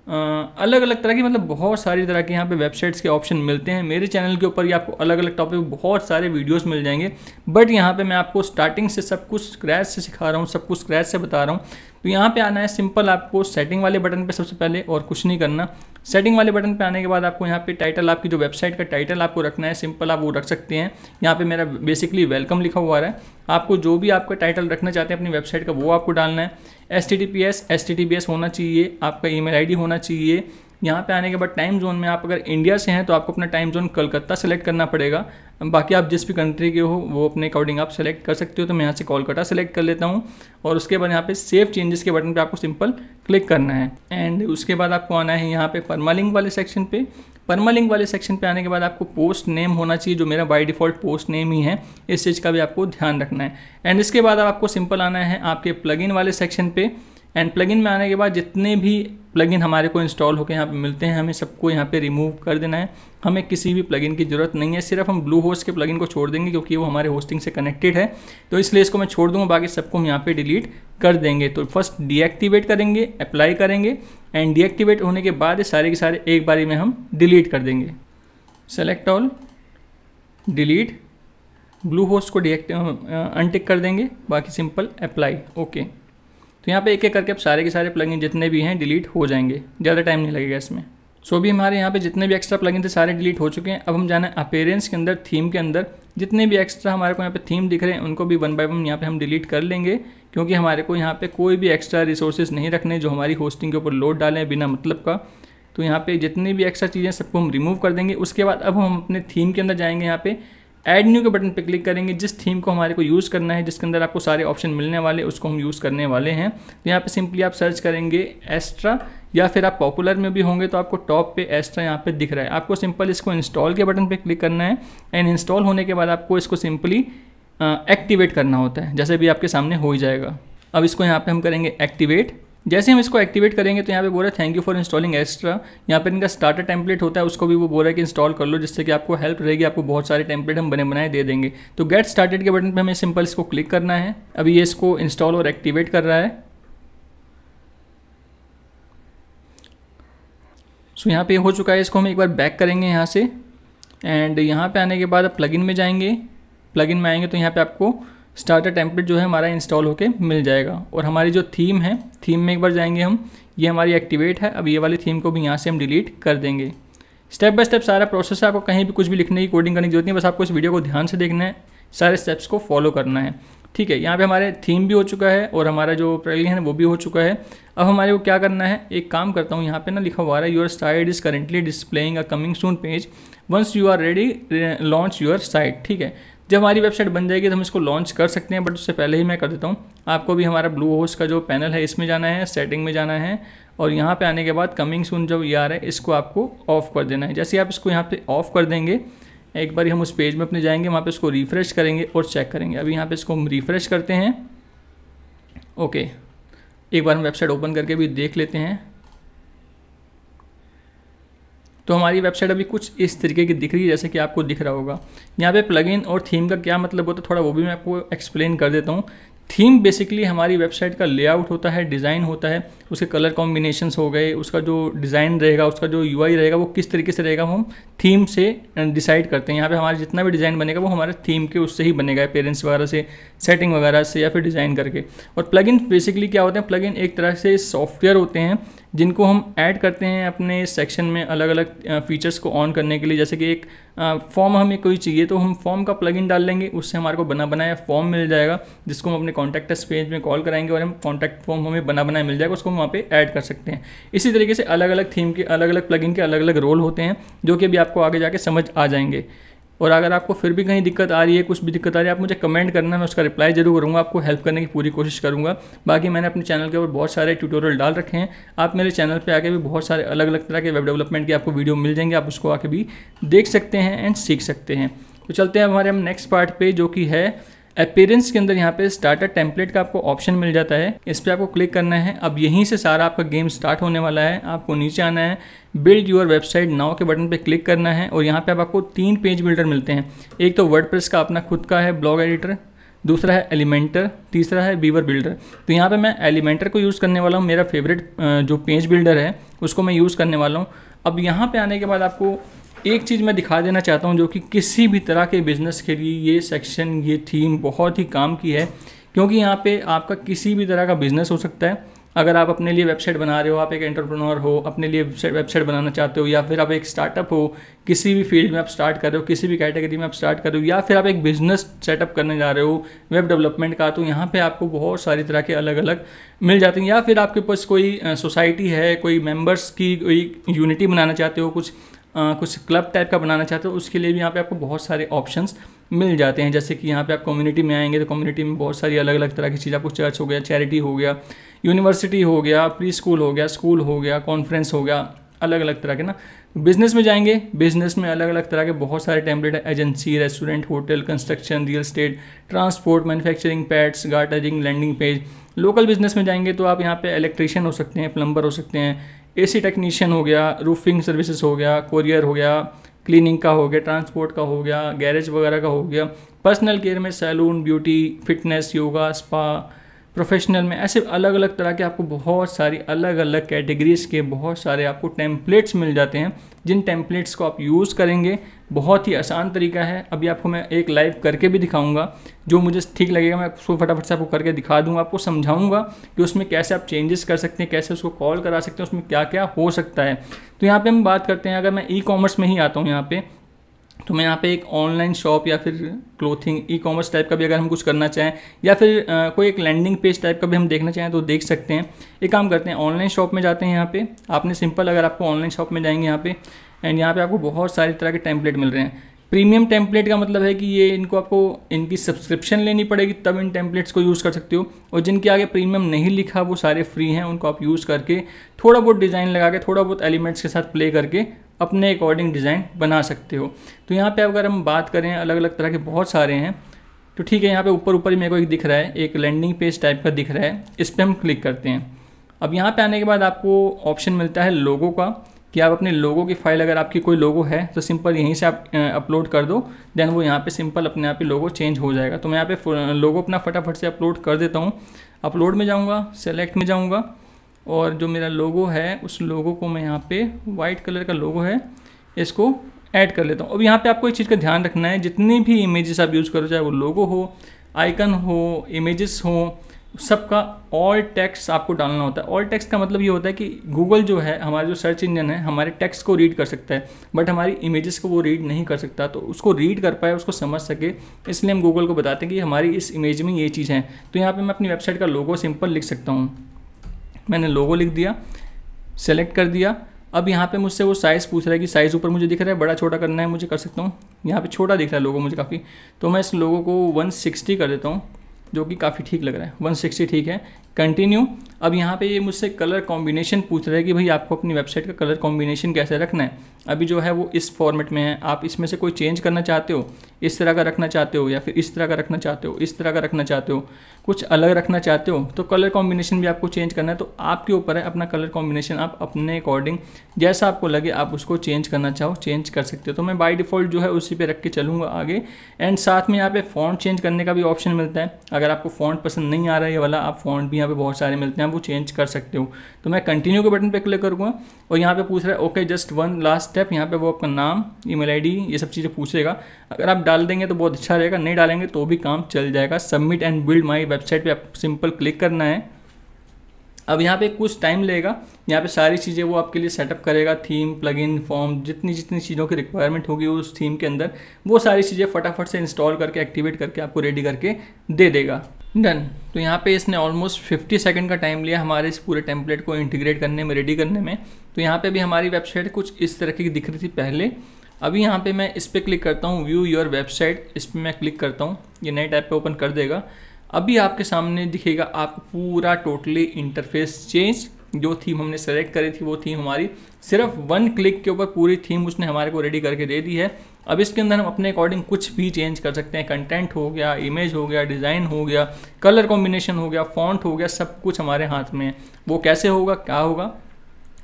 अलग अलग तरह की, मतलब बहुत सारी तरह के यहाँ पे वेबसाइट्स के ऑप्शन मिलते हैं। मेरे चैनल के ऊपर ही आपको अलग अलग टॉपिक बहुत सारे वीडियोस मिल जाएंगे, बट यहाँ पे मैं आपको स्टार्टिंग से सब कुछ स्क्रैच से सिखा रहा हूँ, सब कुछ स्क्रैच से बता रहा हूँ। तो यहाँ पे आना है सिंपल, आपको सेटिंग वाले बटन पे सबसे पहले, और कुछ नहीं करना। सेटिंग वाले बटन पे आने के बाद आपको यहाँ पे टाइटल, आपकी जो वेबसाइट का टाइटल आपको रखना है, सिंपल आप वो रख सकते हैं। यहाँ पे मेरा बेसिकली वेलकम लिखा हुआ है, आपको जो भी आपका टाइटल रखना चाहते हैं अपनी वेबसाइट का वो आपको डालना है। HTTPS होना चाहिए, आपका ईमेल आईडी होना चाहिए। यहाँ पे आने के बाद टाइम जोन में आप अगर इंडिया से हैं तो आपको अपना टाइम जोन कलकत्ता सेलेक्ट करना पड़ेगा, बाकी आप जिस भी कंट्री के हो वो अपने अकॉर्डिंग आप सेलेक्ट कर सकते हो। तो मैं यहाँ से कोलकाता सेलेक्ट कर लेता हूँ, और उसके बाद यहाँ पे सेव चेंजेस के बटन पे आपको सिंपल क्लिक करना है। एंड उसके बाद आपको आना है यहाँ पे परमालिंक वाले सेक्शन पे। परमालिंक वाले सेक्शन पे आने के बाद आपको पोस्ट नेम होना चाहिए, जो मेरा बाय डिफ़ॉल्ट पोस्ट नेम ही है, इस चीज़ का भी आपको ध्यान रखना है। एंड इसके बाद आपको सिंपल आना है आपके प्लगइन वाले सेक्शन पे। एंड प्लगइन में आने के बाद जितने भी प्लगइन हमारे को इंस्टॉल होकर यहाँ पे मिलते हैं, हमें सबको यहाँ पे रिमूव कर देना है। हमें किसी भी प्लगइन की ज़रूरत नहीं है, सिर्फ हम ब्लू होस्ट के प्लगइन को छोड़ देंगे क्योंकि वो हमारे होस्टिंग से कनेक्टेड है, तो इसलिए इसको मैं छोड़ दूँगा, बाकी सबको हम यहाँ पे डिलीट कर देंगे। तो फर्स्ट डीएक्टिवेट करेंगे, अप्लाई करेंगे, एंड डीएक्टिवेट होने के बाद सारे के सारे एक बारी में हम डिलीट कर देंगे। Select all, delete, blue host को अनटिक कर देंगे, बाकी सिंपल अप्लाई, ओके। तो यहाँ पे एक एक करके अब सारे के सारे प्लगइन जितने भी हैं डिलीट हो जाएंगे, ज़्यादा टाइम नहीं लगेगा इसमें। सो भी हमारे यहाँ पे जितने भी एक्स्ट्रा प्लगइन थे सारे डिलीट हो चुके हैं। अब हम जाना है अपीयरेंस के अंदर, थीम के अंदर, जितने भी एक्स्ट्रा हमारे को यहाँ पे थीम दिख रहे हैं उनको भी 1 बाय 1 यहाँ पे हम डिलीट कर लेंगे, क्योंकि हमारे को यहाँ पे कोई भी एक्स्ट्रा रिसोर्सेज नहीं रखने जो हमारी होस्टिंग के ऊपर लोड डालें बिना मतलब का। तो यहाँ पे जितनी भी एक्स्ट्रा चीज़ें सबको हम रिमूव कर देंगे। उसके बाद अब हम अपने थीम के अंदर जाएंगे, यहाँ पे ऐड न्यू के बटन पे क्लिक करेंगे। जिस थीम को हमारे को यूज़ करना है, जिसके अंदर आपको सारे ऑप्शन मिलने वाले, उसको हम यूज़ करने वाले हैं। तो यहाँ पे सिंपली आप सर्च करेंगे एस्ट्रा, या फिर आप पॉपुलर में भी होंगे तो आपको टॉप पे एस्ट्रा यहाँ पे दिख रहा है। आपको सिंपल इसको इंस्टॉल के बटन पे क्लिक करना है, एंड इंस्टॉल होने के बाद आपको इसको सिंपली एक्टिवेट करना होता है, जैसे भी आपके सामने हो ही जाएगा। अब इसको यहाँ पे हम करेंगे एक्टिवेट। जैसे हम इसको एक्टिवेट करेंगे तो यहाँ पे बोल रहा है thank you for installing extra. यहाँ पे इनका स्टार्टर टेम्पलेट होता है, उसको भी वो बोल रहा है कि इंस्टॉल कर लो, जिससे कि आपको हेल्प रहेगी, आपको बहुत सारे टेम्पलेट हम बने बनाए दे देंगे। तो गेट स्टार्टेड के बटन पे हमें सिंपल इसको क्लिक करना है। अभी ये इसको इंस्टॉल और एक्टिवेट कर रहा है। सो यहाँ पे हो चुका है, इसको हम एक बार बैक करेंगे यहाँ से, एंड यहाँ पे आने के बाद आप प्लगइन में जाएंगे। प्लगइन में आएंगे तो यहाँ पे आपको स्टार्टर टेम्पलेट जो है हमारा इंस्टॉल होके मिल जाएगा। और हमारी जो थीम है, थीम में एक बार जाएंगे हम, ये हमारी एक्टिवेट है। अब ये वाली थीम को भी यहाँ से हम डिलीट कर देंगे। स्टेप बाय स्टेप सारा प्रोसेस है, आपको कहीं भी कुछ भी लिखने की कोडिंग करने की जरूरत नहीं, बस आपको इस वीडियो को ध्यान से देखना है, सारे स्टेप्स को फॉलो करना है। ठीक है, यहाँ पे हमारे थीम भी हो चुका है और हमारा जो प्लगइन है वो भी हो चुका है। अब हमारे को क्या करना है, एक काम करता हूँ, यहाँ पे ना लिखा हुआ है your site is currently displaying a coming soon page, once you are ready launch your site. ठीक है, जब हमारी वेबसाइट बन जाएगी तो हम इसको लॉन्च कर सकते हैं, बट उससे पहले ही मैं कर देता हूँ। आपको भी हमारा ब्लू होस्ट का जो पैनल है इसमें जाना है, सेटिंग में जाना है, और यहाँ पे आने के बाद कमिंग सून जो ये आ रहा है इसको आपको ऑफ कर देना है। जैसे आप इसको यहाँ पे ऑफ कर देंगे, एक बार हम उस पेज में अपने जाएंगे, वहाँ पे इसको रिफ्रेश करेंगे और चेक करेंगे। अभी यहाँ पे इसको हम रिफ्रेश करते हैं। ओके, एक बार हम वेबसाइट ओपन करके भी देख लेते हैं। तो हमारी वेबसाइट अभी कुछ इस तरीके की दिख रही है, जैसे कि आपको दिख रहा होगा। यहाँ पे प्लगइन और थीम का क्या मतलब होता है, थोड़ा वो भी मैं आपको एक्सप्लेन कर देता हूँ। थीम बेसिकली हमारी वेबसाइट का लेआउट होता है, डिज़ाइन होता है, उसके कलर कॉम्बिनेशंस हो गए, उसका जो डिज़ाइन रहेगा, उसका जो यूआई रहेगा वो किस तरीके से रहेगा, वो हम थीम से डिसाइड करते हैं। यहाँ पे हमारा जितना भी डिज़ाइन बनेगा वो हमारे थीम के उससे ही बनेगा, पेरेंट्स वगैरह से, सेटिंग वगैरह से, या फिर डिज़ाइन करके। और प्लगइन बेसिकली क्या होते हैं, प्लगइन एक तरह से सॉफ्टवेयर होते हैं जिनको हम ऐड करते हैं अपने सेक्शन में अलग अलग फीचर्स को ऑन करने के लिए। जैसे कि एक फॉर्म हमें कोई चाहिए तो हम फॉर्म का प्लगइन डाल लेंगे, उससे हमारे को बना बनाया फॉर्म मिल जाएगा, जिसको हम अपने कॉन्टैक्ट अस पेज में कॉल कराएंगे और हम कॉन्टैक्ट फॉर्म हमें बना बनाया मिल जाएगा, उसको हम वहाँ पे ऐड कर सकते हैं। इसी तरीके से अलग अलग थीम के, अलग अलग प्लगइन के अलग अलग रोल होते हैं, जो कि अभी आपको आगे जाके समझ आ जाएंगे। और अगर आपको फिर भी कहीं दिक्कत आ रही है, कुछ भी दिक्कत आ रही है, आप मुझे कमेंट करना, मैं उसका रिप्लाई जरूर करूँगा, आपको हेल्प करने की पूरी कोशिश करूँगा। बाकी मैंने अपने चैनल के ऊपर बहुत सारे ट्यूटोरियल डाल रखे हैं, आप मेरे चैनल पे आके भी बहुत सारे अलग अलग तरह के वेब डेवलपमेंट की आपको वीडियो मिल जाएंगे, आप उसको आके भी देख सकते हैं एंड सीख सकते हैं। तो चलते हैं हमारे हम नेक्स्ट पार्ट पे, जो कि है अपीयरेंस के अंदर यहाँ पे स्टार्टर टेम्पलेट का आपको ऑप्शन मिल जाता है, इस पर आपको क्लिक करना है। अब यहीं से सारा आपका गेम स्टार्ट होने वाला है। आपको नीचे आना है, बिल्ड योर वेबसाइट नाउ के बटन पे क्लिक करना है, और यहाँ पे आपको 3 पेज बिल्डर मिलते हैं। एक तो वर्डप्रेस का अपना खुद का है ब्लॉग एडिटर, दूसरा है एलिमेंटर, तीसरा है वीवर बिल्डर। तो यहाँ पे मैं एलिमेंटर को यूज़ करने वाला हूँ, मेरा फेवरेट जो पेज बिल्डर है उसको मैं यूज़ करने वाला हूँ। अब यहाँ पे आने के बाद आपको एक चीज़ मैं दिखा देना चाहता हूँ, जो कि किसी भी तरह के बिज़नेस के लिए ये सेक्शन, ये थीम बहुत ही काम की है, क्योंकि यहाँ पे आपका किसी भी तरह का बिज़नेस हो सकता है। अगर आप अपने लिए वेबसाइट बना रहे हो, आप एक एंटरप्रेन्योर हो, अपने लिए वेबसाइट बनाना चाहते हो, या फिर आप एक स्टार्टअप हो, किसी भी फील्ड में आप स्टार्ट कर रहे हो, किसी भी कैटेगरी में आप स्टार्ट कर रहे हो, या फिर आप एक बिज़नेस सेटअप करने जा रहे हो वेब डेवलपमेंट का, तो यहाँ पे आपको बहुत सारी तरह के अलग अलग मिल जाते हैं। या फिर आपके पास कोई सोसाइटी है, कोई मेम्बर्स की कोई यूनिटी बनाना चाहते हो, कुछ क्लब टाइप का बनाना चाहते हो, उसके लिए भी यहाँ पे आपको बहुत सारे ऑप्शंस मिल जाते हैं। जैसे कि यहाँ पे आप कम्युनिटी में आएंगे तो कम्युनिटी में बहुत सारी अलग अलग तरह की चीज़, आपको चर्च हो गया, चैरिटी हो गया, यूनिवर्सिटी हो गया, प्री स्कूल हो गया, स्कूल हो गया, कॉन्फ्रेंस हो गया, अलग अलग तरह के ना। बिजनेस में जाएंगे, बिजनेस में अलग अलग तरह के बहुत सारे टेम्पलेट है, agency, restaurant, hotel, construction, real estate, transport, manufacturing, pets, gardening, landing page. Local business में जाएंगे तो आप यहाँ पे इलेक्ट्रीशियन हो सकते हैं, प्लम्बर हो सकते हैं, एसी टेक्नीशियन हो गया, रूफिंग सर्विसेज हो गया, कोरियर हो गया, क्लीनिंग का हो गया, ट्रांसपोर्ट का हो गया, गैरेज वगैरह का हो गया, पर्सनल केयर में salon, beauty, fitness, yoga, spa, professional में, ऐसे अलग अलग तरह के आपको बहुत सारी अलग अलग कैटेगरीज के बहुत सारे आपको टेम्पलेट्स मिल जाते हैं, जिन टेम्पलेट्स को आप यूज़ करेंगे। बहुत ही आसान तरीका है, अभी आपको मैं एक लाइव करके भी दिखाऊंगा, जो मुझे ठीक लगेगा मैं उसको फटाफट से आपको करके दिखा दूंगा, आपको समझाऊंगा कि उसमें कैसे आप चेंजेस कर सकते हैं, कैसे उसको कॉल करा सकते हैं, उसमें क्या क्या हो सकता है। तो यहाँ पे हम बात करते हैं, अगर मैं ई कॉमर्स में ही आता हूँ यहाँ पे, तो मैं यहाँ पे एक ऑनलाइन शॉप या फिर क्लोथिंग ई कॉमर्स टाइप का भी अगर हम कुछ करना चाहें, या फिर कोई एक लैंडिंग पेज टाइप का भी हम देखना चाहें तो देख सकते हैं। एक काम करते हैं, ऑनलाइन शॉप में जाते हैं। यहाँ पे आपने सिंपल, अगर आपको ऑनलाइन शॉप में जाएंगे यहाँ पे, एंड यहाँ पे आपको बहुत सारी तरह के टेम्पलेट मिल रहे हैं। प्रीमियम टेम्पलेट का मतलब है कि ये इनको आपको इनकी सब्सक्रिप्शन लेनी पड़ेगी, तब इन टेम्पलेट्स को यूज़ कर सकते हो। और जिनके आगे प्रीमियम नहीं लिखा वो सारे फ्री हैं, उनको आप यूज़ करके थोड़ा बहुत डिज़ाइन लगा के, थोड़ा बहुत एलिमेंट्स के साथ प्ले करके अपने अकॉर्डिंग डिज़ाइन बना सकते हो। तो यहाँ पे अगर हम बात करें, अलग अलग तरह के बहुत सारे हैं तो ठीक है, यहाँ पे ऊपर ऊपर ही मेरे को एक दिख रहा है, एक लैंडिंग पेज टाइप का दिख रहा है, इस पर हम क्लिक करते हैं। अब यहाँ पे आने के बाद आपको ऑप्शन मिलता है लोगो का, कि आप अपने लोगो की फाइल, अगर आपकी कोई लोगो है तो सिंपल यहीं से आप अपलोड कर दो, देन वो यहाँ पे सिंपल अपने आप ही लोगो चेंज हो जाएगा। तो मैं यहाँ पे लोगो अपना फटाफट से अपलोड कर देता हूँ। अपलोड में जाऊँगा, सेलेक्ट में जाऊँगा, और जो मेरा लोगो है उस लोगो को मैं यहाँ पे वाइट कलर का लोगो है इसको ऐड कर लेता हूँ। अब यहाँ पे आपको एक चीज़ का ध्यान रखना है, जितनी भी इमेजेस आप यूज़ करो, चाहे वो लोगो हो, आइकन हो, इमेजेस हो, सबका ऑल टेक्स्ट आपको डालना होता है। ऑल टेक्स्ट का मतलब ये होता है कि गूगल जो है, हमारा जो सर्च इंजन है, हमारे टेक्स्ट को रीड कर सकता है, बट हमारी इमेजेस को वो रीड नहीं कर सकता। तो उसको रीड कर पाए, उसको समझ सके, इसलिए हम गूगल को बताते हैं कि हमारी इस इमेज में ये चीज़ है। तो यहाँ पर मैं अपनी वेबसाइट का लोगो सिंपल लिख सकता हूँ। मैंने लोगो लिख दिया, सेलेक्ट कर दिया। अब यहाँ पे मुझसे वो साइज़ पूछ रहा है कि साइज़ ऊपर मुझे दिख रहा है, बड़ा छोटा करना है, मुझे कर सकता हूँ। यहाँ पे छोटा दिख रहा है लोगो मुझे काफ़ी, तो मैं इस लोगो को 160 कर देता हूँ, जो कि काफ़ी ठीक लग रहा है। 160 ठीक है, कंटिन्यू। अब यहाँ पे ये मुझसे कलर कॉम्बिनेशन पूछ रहा है कि भाई आपको अपनी वेबसाइट का कलर कॉम्बिनेशन कैसे रखना है। अभी जो है वो इस फॉर्मेट में है, आप इसमें से कोई चेंज करना चाहते हो, इस तरह का रखना चाहते हो, या फिर इस तरह का रखना चाहते हो, इस तरह का रखना चाहते हो, कुछ अलग रखना चाहते हो, तो कलर कॉम्बिनेशन भी आपको चेंज करना है। तो आपके ऊपर है, अपना कलर कॉम्बिनेशन आप अपने अकॉर्डिंग जैसा आपको लगे आप उसको चेंज करना चाहो चेंज कर सकते हो। तो मैं बाय डिफ़ॉल्ट जो है उसी पे रख के चलूँगा आगे। एंड साथ में यहाँ पे फ़ॉन्ट चेंज करने का भी ऑप्शन मिलता है। अगर आपको फ़ॉन्ट पसंद नहीं आ रहा है ये वाला, आप फ़ॉन्ट भी यहाँ पे बहुत सारे मिलते हैं, आप वो चेंज कर सकते हो। तो मैं कंटिन्यू के बटन पे क्लिक करूँगा, और यहाँ पे पूछ रहा है okay just one last step. यहाँ पे वो आपका नाम, ईमेल आईडी, ये सब चीज़ें पूछेगा। अगर आप डाल देंगे तो बहुत अच्छा रहेगा, नहीं डालेंगे तो भी काम चल जाएगा। Submit and build my website पे आप सिंपल क्लिक करना है। अब यहाँ पे कुछ टाइम लगेगा, यहाँ पे सारी चीज़ें वो आपके लिए सेटअप करेगा, थीम, प्लगइन, फॉर्म, जितनी जितनी चीज़ों की रिक्वायरमेंट होगी उस थीम के अंदर, वो सारी चीज़ें फटाफट से इंस्टॉल करके एक्टिवेट करके आपको रेडी करके दे देगा। डन। तो यहाँ पे इसने ऑलमोस्ट 50 सेकंड का टाइम लिया हमारे इस पूरे टेम्पलेट को इंटीग्रेट करने में, रेडी करने में। तो यहाँ पे भी हमारी वेबसाइट कुछ इस तरह की दिख रही थी पहले। अभी यहाँ पे मैं इस पर क्लिक करता हूँ, व्यू योर वेबसाइट, इस पर मैं क्लिक करता हूँ, ये नए टैब पे ओपन कर देगा। अभी आपके सामने दिखेगा आपको पूरा टोटली इंटरफेस चेंज। जो थीम हमने सेलेक्ट करी थी वो थीम हमारी सिर्फ 1 क्लिक के ऊपर पूरी थीम उसने हमारे को रेडी करके दे दी है। अब इसके अंदर हम अपने अकॉर्डिंग कुछ भी चेंज कर सकते हैं, कंटेंट हो गया, इमेज हो गया, डिज़ाइन हो गया, कलर कॉम्बिनेशन हो गया, फॉन्ट हो गया, सब कुछ हमारे हाथ में है। वो कैसे होगा, क्या होगा,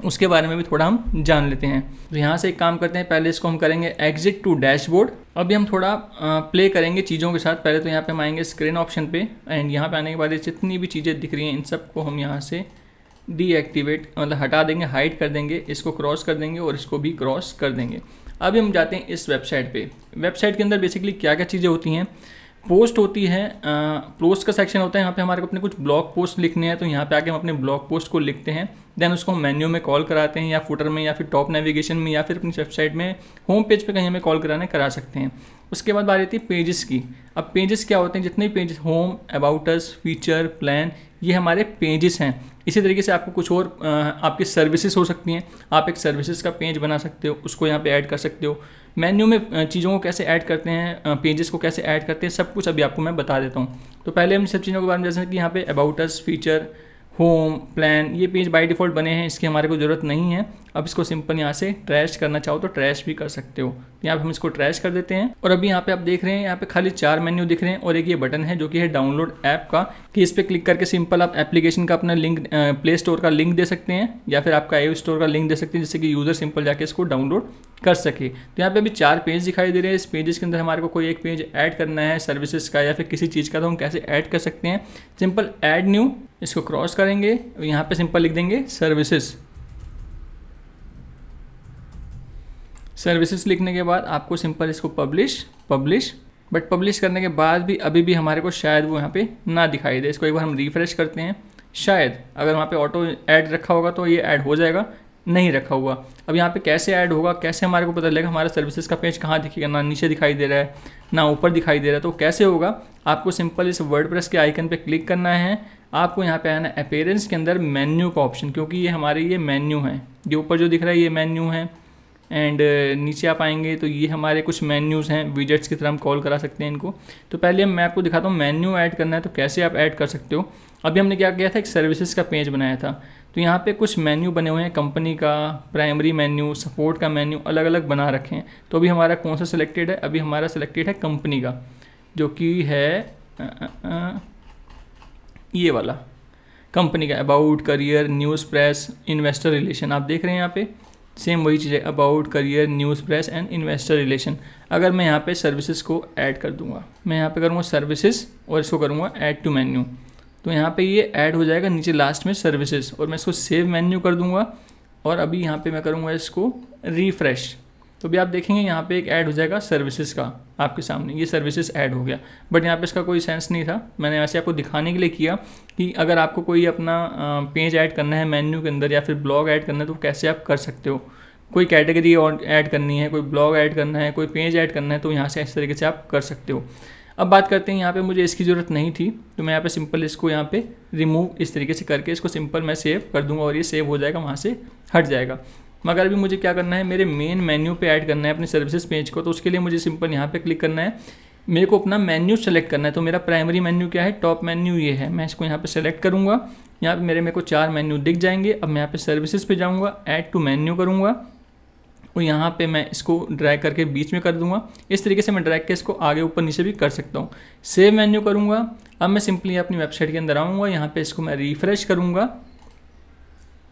उसके बारे में भी थोड़ा हम जान लेते हैं। तो यहाँ से एक काम करते हैं, पहले इसको हम करेंगे एग्जिट टू डैशबोर्ड। अभी हम थोड़ा प्ले करेंगे चीज़ों के साथ। पहले तो यहाँ पे हम आएंगे स्क्रीन ऑप्शन पे, एंड यहाँ पे आने के बाद ये जितनी भी चीज़ें दिख रही हैं इन सबको हम यहाँ से डीएक्टिवेट मतलब हटा देंगे, हाइड कर देंगे, इसको क्रॉस कर देंगे और इसको भी क्रॉस कर देंगे। अभी हम जाते हैं इस वेबसाइट पे। वेबसाइट के अंदर बेसिकली क्या क्या चीज़ें होती हैं, पोस्ट होती है, पोस्ट का सेक्शन होता है। यहाँ पे हमारे को अपने कुछ ब्लॉग पोस्ट लिखने हैं, तो यहाँ पे आके हम अपने ब्लॉग पोस्ट को लिखते हैं, देन उसको हम मेन्यू में कॉल कराते हैं, या फुटर में, या फिर टॉप नेविगेशन में, या फिर अपनी वेबसाइट में होम पेज पे कहीं हमें कॉल करा सकते हैं। उसके बाद बात आती है पेजेस की। अब पेजेस क्या होते हैं, जितने भी pages, home, about us, feature, plan, ये हमारे पेजेस हैं। इसी तरीके से आपको कुछ और आपकी सर्विसेज हो सकती हैं। आप एक सर्विसेज का पेज बना सकते हो, उसको यहाँ पे ऐड कर सकते हो। मेन्यू में चीज़ों को कैसे ऐड करते हैं, पेजेस को कैसे ऐड करते हैं, सब कुछ अभी आपको मैं बता देता हूँ। तो पहले हम सब चीज़ों के बारे में, जैसे कि यहाँ पे about us, feature, home, plan, ये पेज बाय डिफ़ॉल्ट बने हैं, इसकी हमारे को ज़रूरत नहीं है। अब इसको सिंपल यहाँ से ट्रैश करना चाहो तो ट्रैश भी कर सकते हो। तो यहाँ पे हम इसको ट्रैश कर देते हैं। और अभी यहाँ पे आप देख रहे हैं, यहाँ पे खाली 4 मेन्यू दिख रहे हैं, और एक ये बटन है जो कि है डाउनलोड ऐप का, कि इस पर क्लिक करके सिंपल आप एप्लीकेशन का अपना लिंक, प्ले स्टोर का लिंक दे सकते हैं, या फिर आपका ऐप स्टोर का लिंक दे सकते हैं, जिससे कि यूज़र सिंपल जाके इसको डाउनलोड कर सके। तो यहाँ पे अभी 4 पेज दिखाई दे रहे हैं। इस पेजेस के अंदर हमारे को कोई एक पेज ऐड करना है सर्विसेज का या फिर किसी चीज़ का, तो हम कैसे ऐड कर सकते हैं, सिंपल ऐड न्यू, इसको क्रॉस करेंगे, यहाँ पे सिंपल लिख देंगे सर्विसेज। सर्विसेज लिखने के बाद आपको सिंपल इसको पब्लिश, बट पब्लिश करने के बाद भी अभी भी हमारे को शायद वो यहाँ पे ना दिखाई दे। इसको एक बार हम रिफ्रेश करते हैं, शायद अगर वहाँ पे ऑटो ऐड रखा होगा तो ये ऐड हो जाएगा, नहीं रखा हुआ। अब यहाँ पे कैसे ऐड होगा, कैसे हमारे को पता लगेगा हमारा सर्विसेज का पेज कहाँ दिखेगा, ना नीचे दिखाई दे रहा है ना ऊपर दिखाई दे रहा है। तो कैसे होगा, आपको सिंपल इस वर्डप्रेस के आइकन पे क्लिक करना है। आपको यहाँ पे आना अपीयरेंस के अंदर मेन्यू का ऑप्शन, क्योंकि ये हमारे ये मेन्यू है, जो ऊपर जो दिख रहा है ये मेन्यू है। एंड नीचे आप आएंगे तो ये हमारे कुछ मेन्यूज़ हैं, विजेट्स की तरह हम कॉल करा सकते हैं इनको। तो पहले मैं आपको दिखाता हूँ मेन्यू ऐड करना है तो कैसे आप ऐड कर सकते हो। अभी हमने क्या किया था, एक सर्विसेज का पेज बनाया था, तो यहाँ पे कुछ मेन्यू बने हुए हैं, कंपनी का, प्राइमरी मेन्यू, सपोर्ट का मेन्यू, अलग अलग बना रखे हैं। तो अभी हमारा कौन सा सिलेक्टेड है, अभी हमारा सिलेक्टेड है कंपनी का। जो कि है ये वाला कंपनी का about, career, news, press, investor relation. आप देख रहे हैं यहाँ पे सेम वही चीज़ है, about, career, news, press and investor relation. अगर मैं यहाँ पे सर्विसेज को ऐड कर दूंगा, मैं यहाँ पे करूँगा सर्विसेज और इसको करूँगा ऐड टू मेन्यू, तो यहाँ पे ये ऐड हो जाएगा नीचे लास्ट में सर्विसेज, और मैं इसको सेव मेन्यू कर दूंगा और अभी यहाँ पे मैं करूँगा इसको रिफ्रेश, तो भी आप देखेंगे यहाँ पे एक ऐड हो जाएगा सर्विसेज का आपके सामने, ये सर्विसेज ऐड हो गया। बट यहाँ पे इसका कोई सेंस नहीं था, मैंने वैसे आपको दिखाने के लिए किया कि अगर आपको कोई अपना पेज ऐड करना है मेन्यू के अंदर या फिर ब्लॉग ऐड करना है तो कैसे आप कर सकते हो। कोई कैटेगरी ऐड करनी है, कोई ब्लॉग ऐड करना है, कोई पेज ऐड करना है, तो यहाँ से इस तरीके से आप कर सकते हो। अब बात करते हैं यहाँ पे मुझे इसकी ज़रूरत नहीं थी, तो मैं यहाँ पे सिंपल इसको यहाँ पे रिमूव इस तरीके से करके इसको सिंपल मैं सेव कर दूंगा और ये सेव हो जाएगा, वहाँ से हट जाएगा। मगर अभी मुझे क्या करना है, मेरे मेन मेन्यू पे ऐड करना है अपने सर्विसेज पेज को, तो उसके लिए मुझे सिंपल यहाँ पे क्लिक करना है, मेरे को अपना मेन्यू सेलेक्ट करना है। तो मेरा प्राइमरी मेन्यू क्या है, टॉप मेन्यू ये है, मैं इसको यहाँ पे सेलेक्ट करूँगा। यहाँ पे मेरे को 4 मेन्यू दिख जाएंगे। अब मैं यहाँ पे सर्विसेज पे जाऊँगा, ऐड टू मेन्यू करूँगा और यहाँ पे मैं इसको ड्रैग करके बीच में कर दूंगा। इस तरीके से मैं ड्रैग के इसको आगे ऊपर नीचे भी कर सकता हूँ। सेव मेन्यू करूँगा। अब मैं सिंपली अपनी वेबसाइट के अंदर आऊँगा, यहाँ पे इसको मैं रिफ्रेश करूँगा,